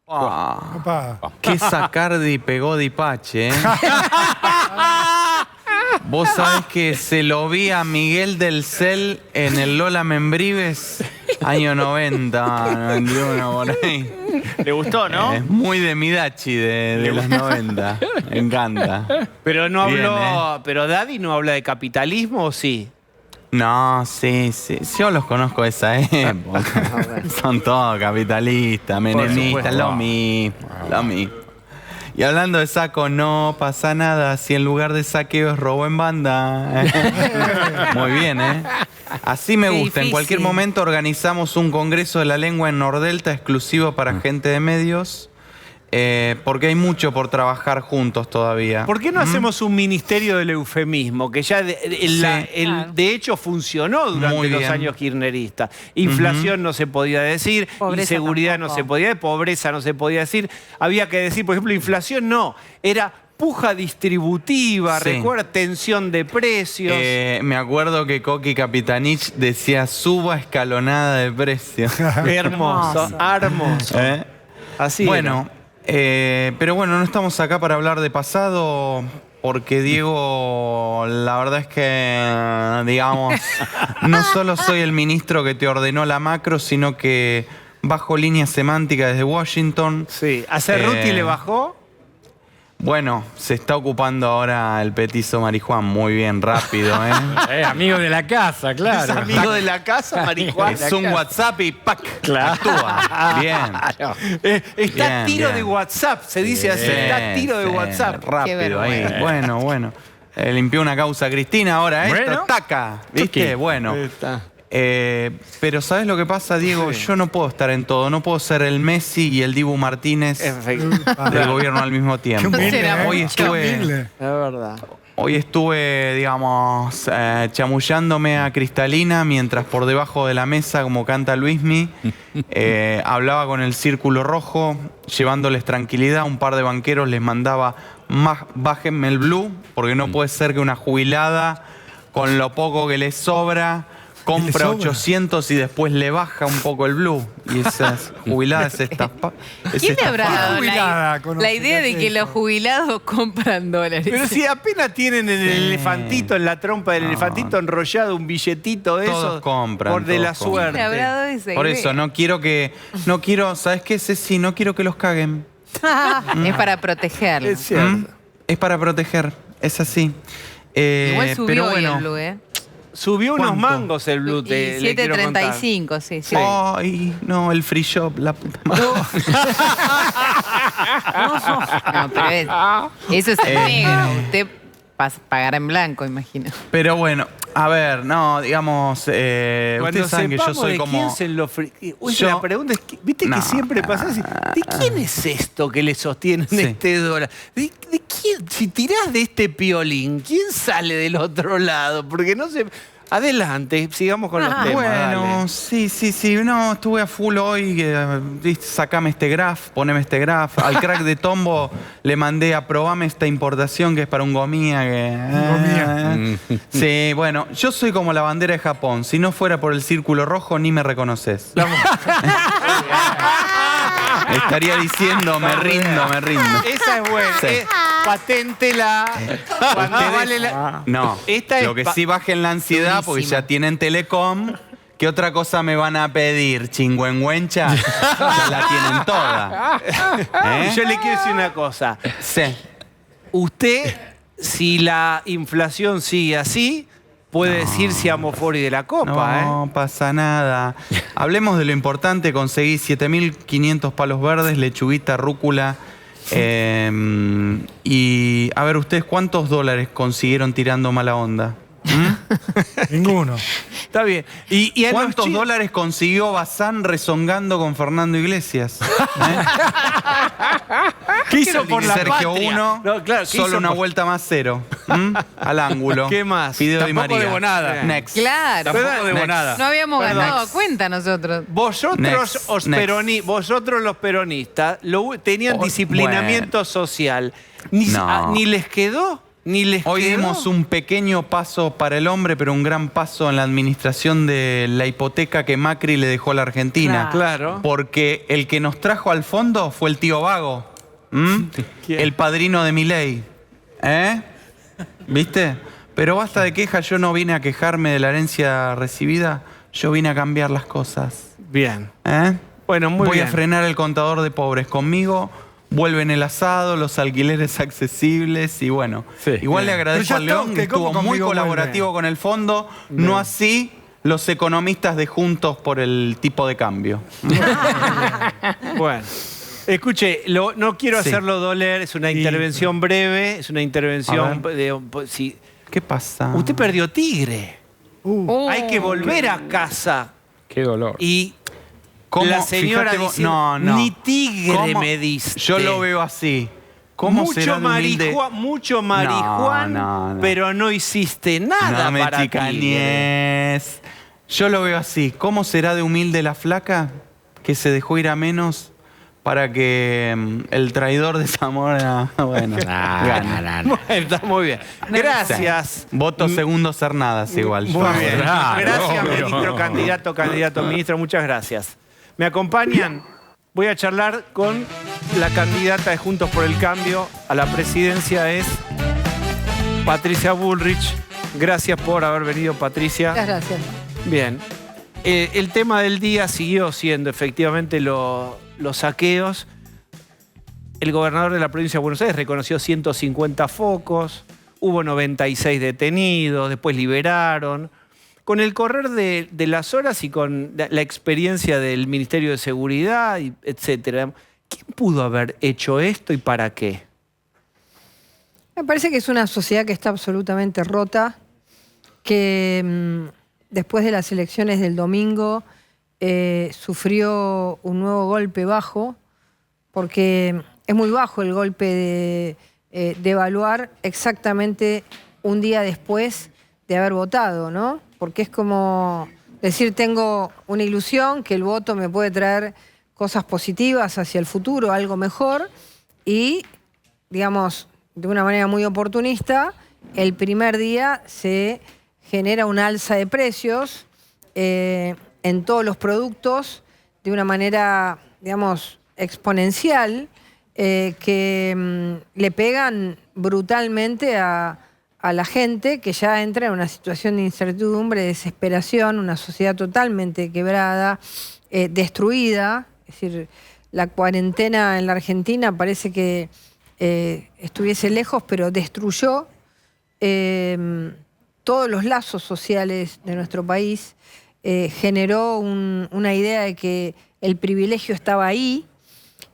Opa. Qué sacardi pegó Dipache, ¿eh? Vos sabés que se lo vi a Miguel del Cel en el Lola Membrives, año 90, 91, por ahí. ¿Le gustó, no? Es muy de Midachi de los 90. Me encanta. Pero no Bien, habló... ¿Pero Daddy no habla de capitalismo o sí? No, sí. Yo los conozco de esa época. Son todos capitalistas, menemistas, lo mismo. Y hablando de saco, no pasa nada si en lugar de saqueo es robo en banda. Muy bien, ¿eh? Así me gusta. En cualquier momento organizamos un congreso de la lengua en Nordelta exclusivo para gente de medios. Porque hay mucho por trabajar juntos todavía. ¿Por qué no hacemos un ministerio del eufemismo? Que ya de hecho funcionó durante los años kirchneristas. Inflación no se podía decir, pobreza inseguridad tampoco. No se podía decir, pobreza no se podía decir. Había que decir, por ejemplo, inflación no, era puja distributiva, recuerda, tensión de precios. Me acuerdo que Coqui Capitanich decía suba escalonada de precios. Hermoso, hermoso. Así bueno. Pero bueno, no estamos acá para hablar de pasado porque Diego, la verdad es que, digamos, no solo soy el ministro que te ordenó la macro, sino que bajo línea semántica desde Washington. Sí, ¿a Cerruti le bajó? Bueno, se está ocupando ahora el petizo Marijuán. Muy bien, rápido, ¿eh? Amigo de la casa, claro. Es amigo de la casa, Marijuán. Es un WhatsApp y ¡pac! Claro. Actúa. Bien. Está a tiro de WhatsApp, se dice así. Está a tiro de WhatsApp. Rápido ahí. Bueno. Limpió una causa Cristina, ahora esto, taca. ¿Viste? Bueno. Pero ¿sabes lo que pasa, Diego? Yo no puedo estar en todo. No puedo ser el Messi y el Dibu Martínez del gobierno al mismo tiempo. Hoy estuve, digamos, chamullándome a Cristalina mientras por debajo de la mesa, como canta Luismi, hablaba con el Círculo Rojo, llevándoles tranquilidad. Un par de banqueros les mandaba, bájenme el blue, porque no puede ser que una jubilada, con lo poco que le sobra, compra 800 y después le baja un poco el blue. Y esas jubiladas ¿Quién le habrá dado la idea de que los jubilados compran dólares? Pero si apenas tienen en el elefantito, en la trompa del elefantito enrollado un billetito de todos esos. compran. Por de la suerte. ¿Quién le habrá dado esa idea? Por eso, no quiero, ¿sabes qué, Ceci? No quiero que los caguen. Es para protegerlos. Es cierto. Es para proteger, es así. Igual subió pero hoy bueno, el blue, ¿eh? Subió unos mangos el blue. 7.35, sí. Ay, no, el free shop, la puta madre. No, pero eso es el negro. Usted pagará en blanco, imagino. Pero bueno, a ver, no, digamos, ustedes saben que yo soy como... La pregunta es, viste que siempre pasa así, ¿de quién es esto que le sostienen este dólar? ¿De quién? Si tirás de este piolín, ¿quién sale del otro lado? Porque no se... Adelante, sigamos con los temas. Bueno, dale. sí. No, estuve a full hoy. Sacame este graph, poneme este graph. Al crack de Tombo le mandé aprobame esta importación que es para un gomía. Sí, bueno, yo soy como la bandera de Japón. Si no fuera por el círculo rojo, ni me reconoces. Estaría diciendo, me rindo. Esa es buena. Sí. Paténtela. No, lo que sí bajen la ansiedad porque ya tienen Telecom, ¿Qué otra cosa me van a pedir, chingüengüencha? Ya la tienen toda. Yo le quiero decir una cosa. Sí. Usted, si la inflación sigue así, puede decir si Amofori de la Copa. No pasa nada. Hablemos de lo importante. Conseguí 7.500 palos verdes, lechuguita, rúcula. Y a ver, ¿ustedes cuántos dólares consiguieron tirando mala onda? Ninguno. Está bien. ¿Y cuántos dólares consiguió Bazán rezongando con Fernando Iglesias? ¿Qué hizo por la Sergio patria? 1, No, claro, ¿qué solo hizo una por- vuelta más 0. Al ángulo. ¿Qué más? Fideo Di Tampoco María. debo nada. Next. Claro. Tampoco debo Next. nada. No habíamos Perdón. ganado cuenta nosotros. Vosotros, Next. vosotros los peronistas tenían disciplinamiento social. No. Ni les quedó. Ni les Hoy quedó. dimos un pequeño paso para el hombre, pero un gran paso en la administración de la hipoteca que Macri le dejó a la Argentina. Claro. Porque el que nos trajo al fondo fue el tío Vago. ¿Quién? El padrino de Milei. ¿Viste? Pero basta de quejas, yo no vine a quejarme de la herencia recibida, yo vine a cambiar las cosas. Bien. Bueno, muy Voy bien. a frenar el contador de pobres conmigo. Vuelven el asado, los alquileres accesibles y bueno. Igual le agradezco Pero al ya León que ¿cómo estuvo muy conmigo colaborativo con el fondo, no así los economistas de Juntos por el tipo de cambio. Bueno. Escuche, no quiero Sí. hacerlo doler, es una intervención breve, es una intervención A de... si- ¿Qué pasa? Usted perdió Tigre. Hay que volver a casa. Qué dolor. Y ¿Cómo? la señora Fíjate vos- dice, no. ni tigre ¿Cómo? me diste. Yo lo veo así. ¿Cómo será de humilde? Mucho marihuán, No. pero no hiciste nada No me para Tigre. chicañes. Yo lo veo así. ¿Cómo será de humilde la flaca que se dejó ir a menos para que el traidor de Zamora, bueno, gane? Bueno, está muy bien. Gracias. Sí. Voto segundo Cernadas igual. Muy bien. Claro, Gracias, obvio. ministro, candidato, ministro. Muchas gracias. ¿Me acompañan? Voy a charlar con la candidata de Juntos por el Cambio a la presidencia, es Patricia Bullrich. Gracias por haber venido, Patricia. Muchas gracias. Bien. El tema del día siguió siendo efectivamente los saqueos. El gobernador de la provincia de Buenos Aires reconoció 150 focos, hubo 96 detenidos, después liberaron. Con el correr de las horas y con la experiencia del Ministerio de Seguridad, etcétera, ¿quién pudo haber hecho esto y para qué? Me parece que es una sociedad que está absolutamente rota, que después de las elecciones del domingo sufrió un nuevo golpe bajo, porque es muy bajo el golpe de evaluar exactamente un día después de haber votado, ¿no? Porque es como decir, tengo una ilusión que el voto me puede traer cosas positivas hacia el futuro, algo mejor, y, digamos, de una manera muy oportunista, el primer día se genera una alza de precios en todos los productos de una manera, digamos, exponencial, que le pegan brutalmente a la gente que ya entra en una situación de incertidumbre, de desesperación, una sociedad totalmente quebrada, destruida. Es decir, la cuarentena en la Argentina parece que estuviese lejos, pero destruyó todos los lazos sociales de nuestro país, generó una idea de que el privilegio estaba ahí,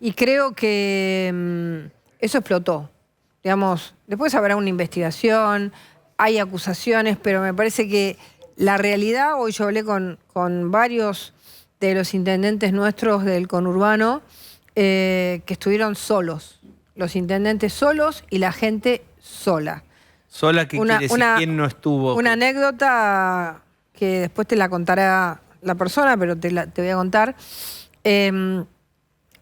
y creo que eso explotó. Digamos, después habrá una investigación, hay acusaciones, pero me parece que la realidad, hoy yo hablé con varios de los intendentes nuestros del conurbano, que estuvieron solos, los intendentes solos y la gente sola. ¿Sola qué quiere decir? ¿Quién no estuvo? Una anécdota que después te la contará la persona, pero te voy a contar.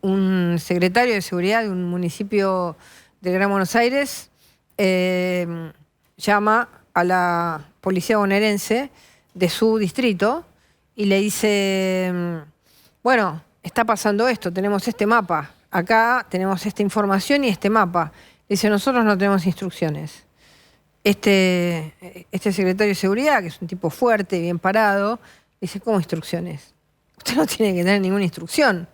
Un secretario de seguridad de un municipio del Gran Buenos Aires llama a la policía bonaerense de su distrito y le dice, bueno, está pasando esto, tenemos este mapa, acá tenemos esta información y este mapa. Dice, nosotros no tenemos instrucciones. Este secretario de seguridad, que es un tipo fuerte, bien parado, Dice, ¿cómo instrucciones? Usted no tiene que tener ninguna instrucción.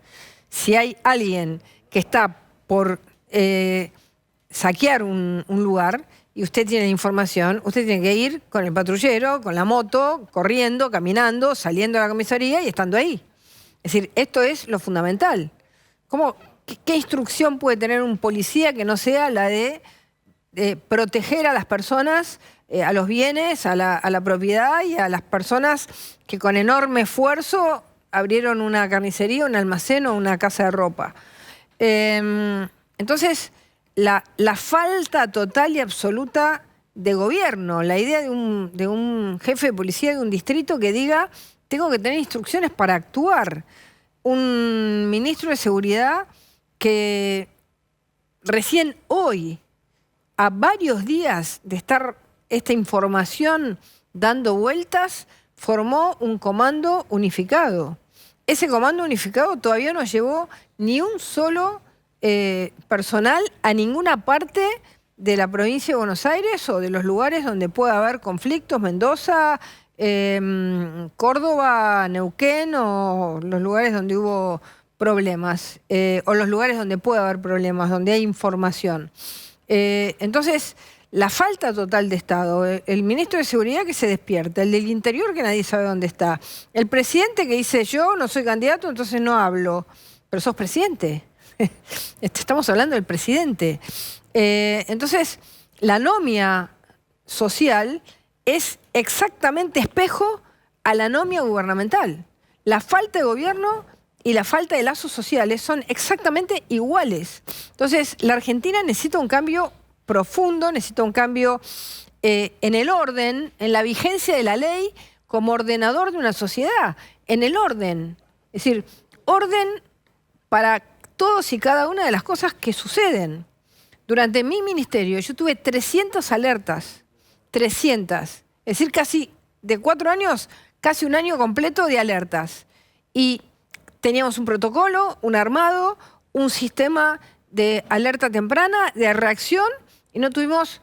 Si hay alguien que está por saquear un lugar y usted tiene la información, usted tiene que ir con el patrullero, con la moto, corriendo, caminando, saliendo a la comisaría y estando ahí. Es decir, esto es lo fundamental. ¿Qué instrucción puede tener un policía que no sea la de proteger a las personas, a los bienes, a la propiedad y a las personas que con enorme esfuerzo abrieron una carnicería, un almacén o una casa de ropa? Entonces, la falta total y absoluta de gobierno, la idea de un jefe de policía de un distrito que diga, tengo que tener instrucciones para actuar. Un ministro de Seguridad que recién hoy, a varios días de estar esta información dando vueltas, formó un comando unificado. Ese comando unificado todavía no llevó ni un solo personal a ninguna parte de la provincia de Buenos Aires o de los lugares donde pueda haber conflictos, Mendoza, Córdoba, Neuquén, o los lugares donde hubo problemas, o los lugares donde puede haber problemas, donde hay información. Entonces, la falta total de Estado, el ministro de Seguridad que se despierta, el del Interior que nadie sabe dónde está, el presidente que dice, yo no soy candidato, entonces no hablo, pero sos presidente. Estamos hablando del presidente. Entonces, la anomia social es exactamente espejo a la anomia gubernamental. La falta de gobierno y la falta de lazos sociales son exactamente iguales. Entonces, la Argentina necesita un cambio profundo, necesita un cambio en el orden, en la vigencia de la ley como ordenador de una sociedad, en el orden. Es decir, orden para todos y cada una de las cosas que suceden. Durante mi ministerio yo tuve 300 alertas, 300. Es decir, casi de 4 años, casi un año completo de alertas. Y teníamos un protocolo, un armado, un sistema de alerta temprana, de reacción, y no tuvimos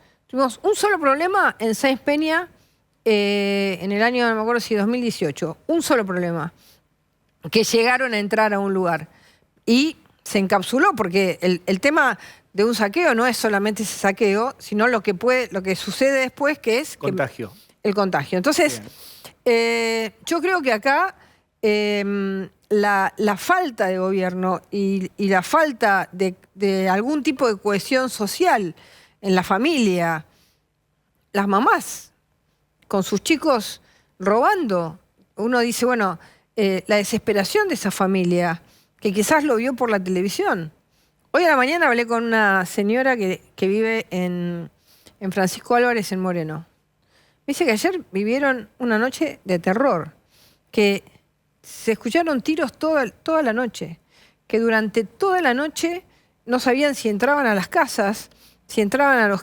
un solo problema en Sáenz Peña en el año, no me acuerdo si 2018. Un solo problema. Que llegaron a entrar a un lugar. Y se encapsuló, porque el tema de un saqueo no es solamente ese saqueo, sino lo que sucede después, que es contagio. El contagio. Entonces, yo creo que acá la falta de gobierno y la falta de algún tipo de cohesión social en la familia, las mamás con sus chicos robando, uno dice, bueno, la desesperación de esa familia, que quizás lo vio por la televisión. Hoy a la mañana hablé con una señora que vive en Francisco Álvarez, en Moreno. Me dice que ayer vivieron una noche de terror, que se escucharon tiros toda la noche, que durante toda la noche no sabían si entraban a las casas, si entraban a los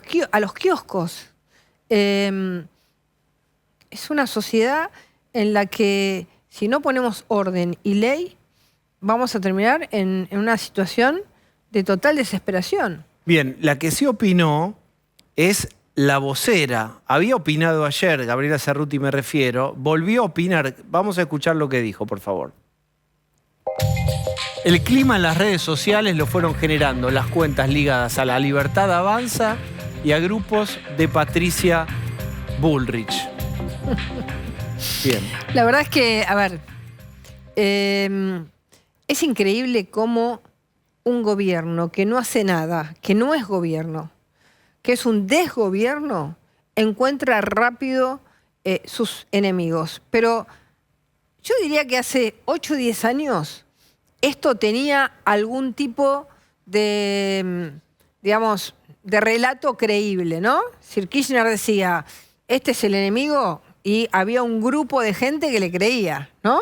kioscos. Es una sociedad en la que si no ponemos orden y ley, vamos a terminar en una situación de total desesperación. Bien, la que sí opinó es la vocera. Había opinado ayer, Gabriela Cerruti me refiero, volvió a opinar. Vamos a escuchar lo que dijo, por favor. El clima en las redes sociales lo fueron generando las cuentas ligadas a La Libertad Avanza y a grupos de Patricia Bullrich. Bien. La verdad es que, a ver, es increíble cómo un gobierno que no hace nada, que no es gobierno, que es un desgobierno, encuentra rápido sus enemigos. Pero yo diría que hace 8 o 10 años esto tenía algún tipo de, digamos, de relato creíble, ¿no? Sir Kirchner decía, este es el enemigo, y había un grupo de gente que le creía, ¿no?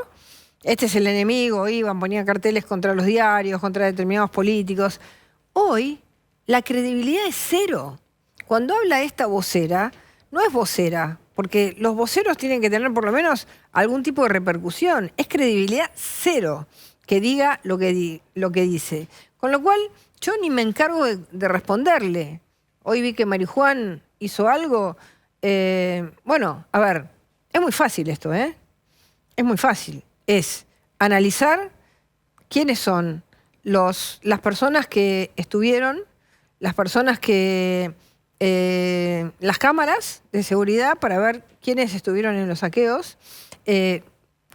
Este es el enemigo, iban, ponían carteles contra los diarios, contra determinados políticos. Hoy la credibilidad es cero. Cuando habla esta vocera, no es vocera, porque los voceros tienen que tener por lo menos algún tipo de repercusión. Es credibilidad cero que diga lo que dice. Con lo cual, yo ni me encargo de responderle. Hoy vi que Marijuán hizo algo. Bueno, a ver, es muy fácil esto, ¿eh? es muy fácil. Es analizar quiénes son las personas que estuvieron, las personas que... las cámaras de seguridad para ver quiénes estuvieron en los saqueos,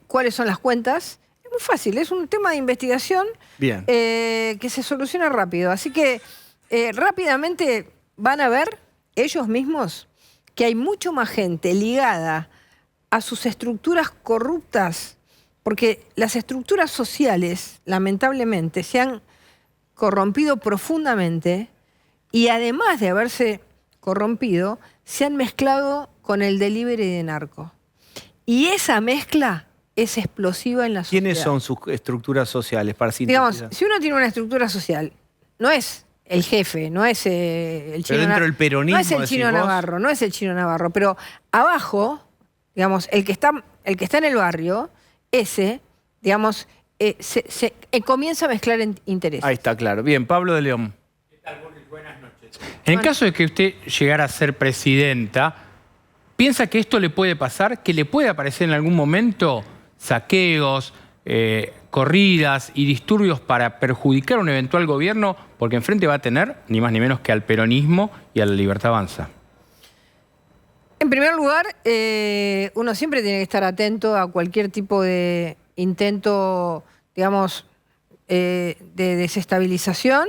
cuáles son las cuentas. Es muy fácil, es un tema de investigación que se soluciona rápido. Así que rápidamente van a ver ellos mismos que hay mucho más gente ligada a sus estructuras corruptas, porque las estructuras sociales, lamentablemente, se han corrompido profundamente y además de haberse corrompido, se han mezclado con el delivery de narco. Y esa mezcla es explosiva en la sociedad. ¿Quiénes son sus estructuras sociales? Para sintetizar. Digamos, si uno tiene una estructura social, no es el jefe, no es el chino, dentro del peronismo, no es el chino Navarro, no es el chino Navarro, pero abajo, digamos, el que está en el barrio, ese, digamos, comienza a mezclar intereses. Ahí está, claro. Bien, Pablo de León. En el caso de que usted llegara a ser presidenta, ¿piensa que esto le puede pasar? ¿Que le puede aparecer en algún momento saqueos, corridas y disturbios para perjudicar a un eventual gobierno? Porque enfrente va a tener ni más ni menos que al peronismo y a la Libertad Avanza. En primer lugar, uno siempre tiene que estar atento a cualquier tipo de intento, digamos, de desestabilización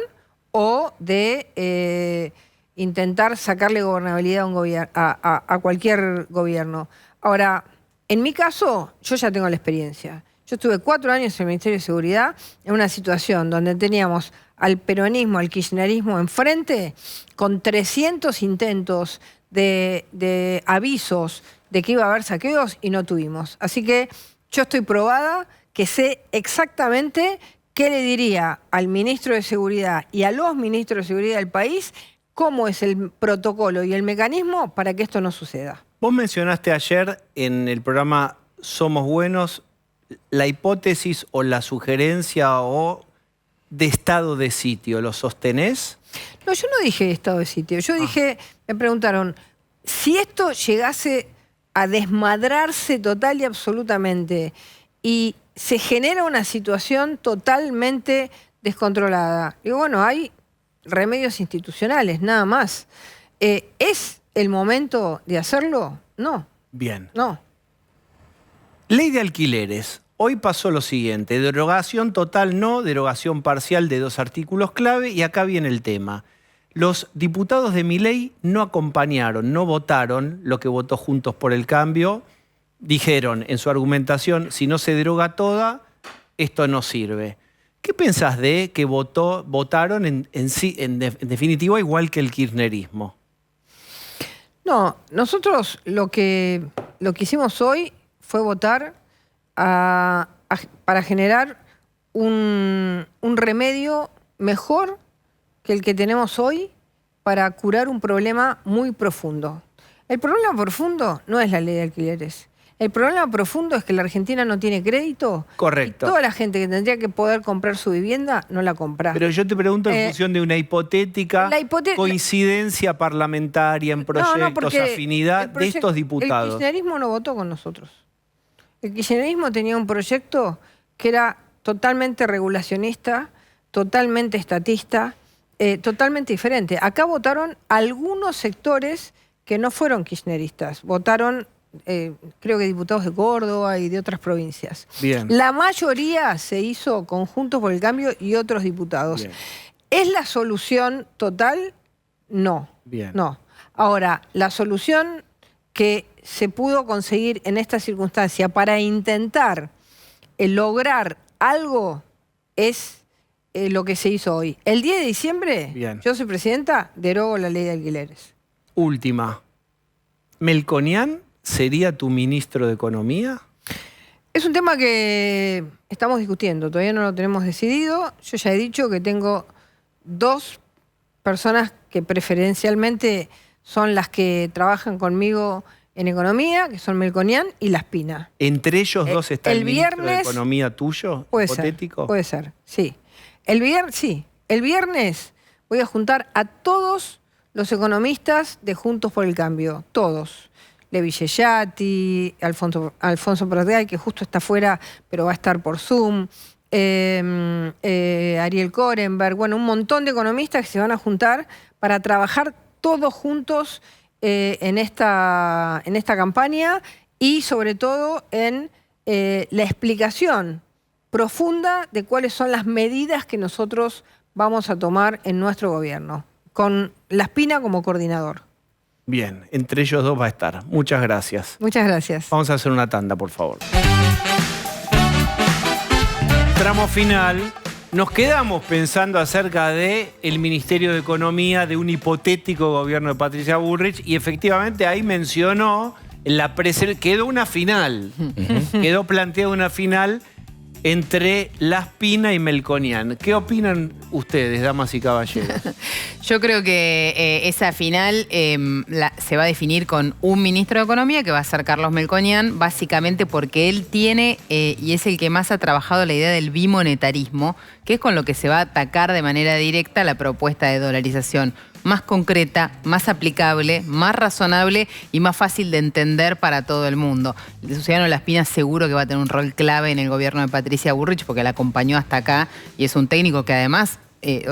o de intentar sacarle gobernabilidad a cualquier gobierno. Ahora, en mi caso, yo ya tengo la experiencia. Yo estuve 4 años en el Ministerio de Seguridad en una situación donde teníamos al peronismo, al kirchnerismo enfrente, con 300 intentos de avisos de que iba a haber saqueos y no tuvimos. Así que yo estoy probada que sé exactamente qué le diría al ministro de Seguridad y a los ministros de Seguridad del país, cómo es el protocolo y el mecanismo para que esto no suceda. Vos mencionaste ayer en el programa Somos Buenos la hipótesis o la sugerencia o de estado de sitio. ¿Lo sostenés? No, yo no dije estado de sitio. Yo dije, me preguntaron, si esto llegase a desmadrarse total y absolutamente y se genera una situación totalmente descontrolada. Digo, bueno, hay remedios institucionales, nada más. ¿Es el momento de hacerlo? No. Bien. No. Ley de alquileres. Hoy pasó lo siguiente, derogación total no, derogación parcial de 2 artículos clave y acá viene el tema. Los diputados de Milei no acompañaron, no votaron lo que votó Juntos por el Cambio. Dijeron en su argumentación, si no se deroga toda, esto no sirve. ¿Qué pensás de que votaron en definitiva igual que el kirchnerismo? No, nosotros lo que hicimos hoy fue votar para generar un remedio mejor que el que tenemos hoy para curar un problema muy profundo. El problema profundo no es la ley de alquileres. El problema profundo es que la Argentina no tiene crédito. Correcto. Y toda la gente que tendría que poder comprar su vivienda no la compra. Pero yo te pregunto en función de una hipotética coincidencia parlamentaria en proyectos, afinidad de estos diputados. El kirchnerismo no votó con nosotros. El kirchnerismo tenía un proyecto que era totalmente regulacionista, totalmente estatista, totalmente diferente. Acá votaron algunos sectores que no fueron kirchneristas. Votaron, creo que diputados de Córdoba y de otras provincias. Bien. La mayoría se hizo con Juntos por el Cambio y otros diputados. Bien. ¿Es la solución total? No. Bien. No. Ahora, la solución que se pudo conseguir en esta circunstancia para intentar lograr algo es lo que se hizo hoy. El 10 de diciembre, Bien. Yo soy presidenta, derogo la ley de alquileres. Última. ¿Melconian sería tu ministro de Economía? Es un tema que estamos discutiendo, todavía no lo tenemos decidido. Yo ya he dicho que tengo 2 personas que preferencialmente son las que trabajan conmigo en economía, que son Melconian y Laspina. ¿Entre ellos 2 está el ministro de viernes, Economía tuyo, puede hipotético? Ser, puede ser, sí. El viernes voy a juntar a todos los economistas de Juntos por el Cambio, todos. Levi Yeyati, Alfonso Pratgay, que justo está afuera, pero va a estar por Zoom, Ariel Korenberg, bueno, un montón de economistas que se van a juntar para trabajar todos juntos en esta campaña y sobre todo en la explicación profunda de cuáles son las medidas que nosotros vamos a tomar en nuestro gobierno, con La Spina como coordinador. Bien, entre ellos dos va a estar. Muchas gracias. Muchas gracias. Vamos a hacer una tanda, por favor. Tramo final. Nos quedamos pensando acerca del Ministerio de Economía, de un hipotético gobierno de Patricia Bullrich, y efectivamente ahí mencionó, quedó una final, quedó planteada una final entre La Spina y Melconian. ¿Qué opinan ustedes, damas y caballeros? Yo creo que esa final se va a definir con un ministro de Economía, que va a ser Carlos Melconian, básicamente porque él tiene, y es el que más ha trabajado la idea del bimonetarismo, que es con lo que se va a atacar de manera directa la propuesta de dolarización. Más concreta, más aplicable, más razonable y más fácil de entender para todo el mundo. Luciano La Spina seguro que va a tener un rol clave en el gobierno de Patricia Bullrich porque la acompañó hasta acá y es un técnico que además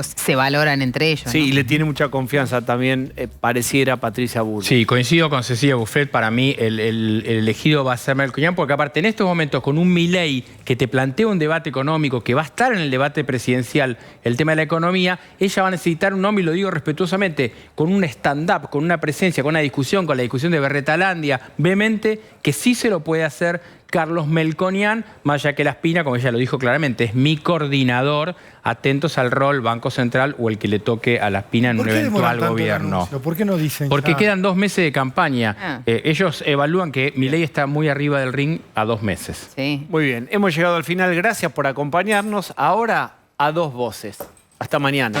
se valoran entre ellos. Sí, ¿no? y le tiene mucha confianza también, pareciera, Patricia Bullrich. Sí, coincido con Cecilia Buffet. Para mí el elegido va a ser Melconian, porque aparte en estos momentos con un Milei que te plantea un debate económico, que va a estar en el debate presidencial, el tema de la economía, ella va a necesitar un hombre, y lo digo respetuosamente, con un stand-up, con una presencia, con una discusión, con la discusión de Berretalandia, vehemente, que sí se lo puede hacer Carlos Melconian, más allá que La Spina, como ella lo dijo claramente, es mi coordinador. Atentos al rol Banco Central o el que le toque a La Spina en un eventual gobierno. ¿Por qué no dicen Porque ya? quedan 2 meses de campaña. Ellos evalúan que Milei está muy arriba del ring a 2 meses. Sí. Muy bien, hemos llegado al final. Gracias por acompañarnos. Ahora a 2 voces. Hasta mañana.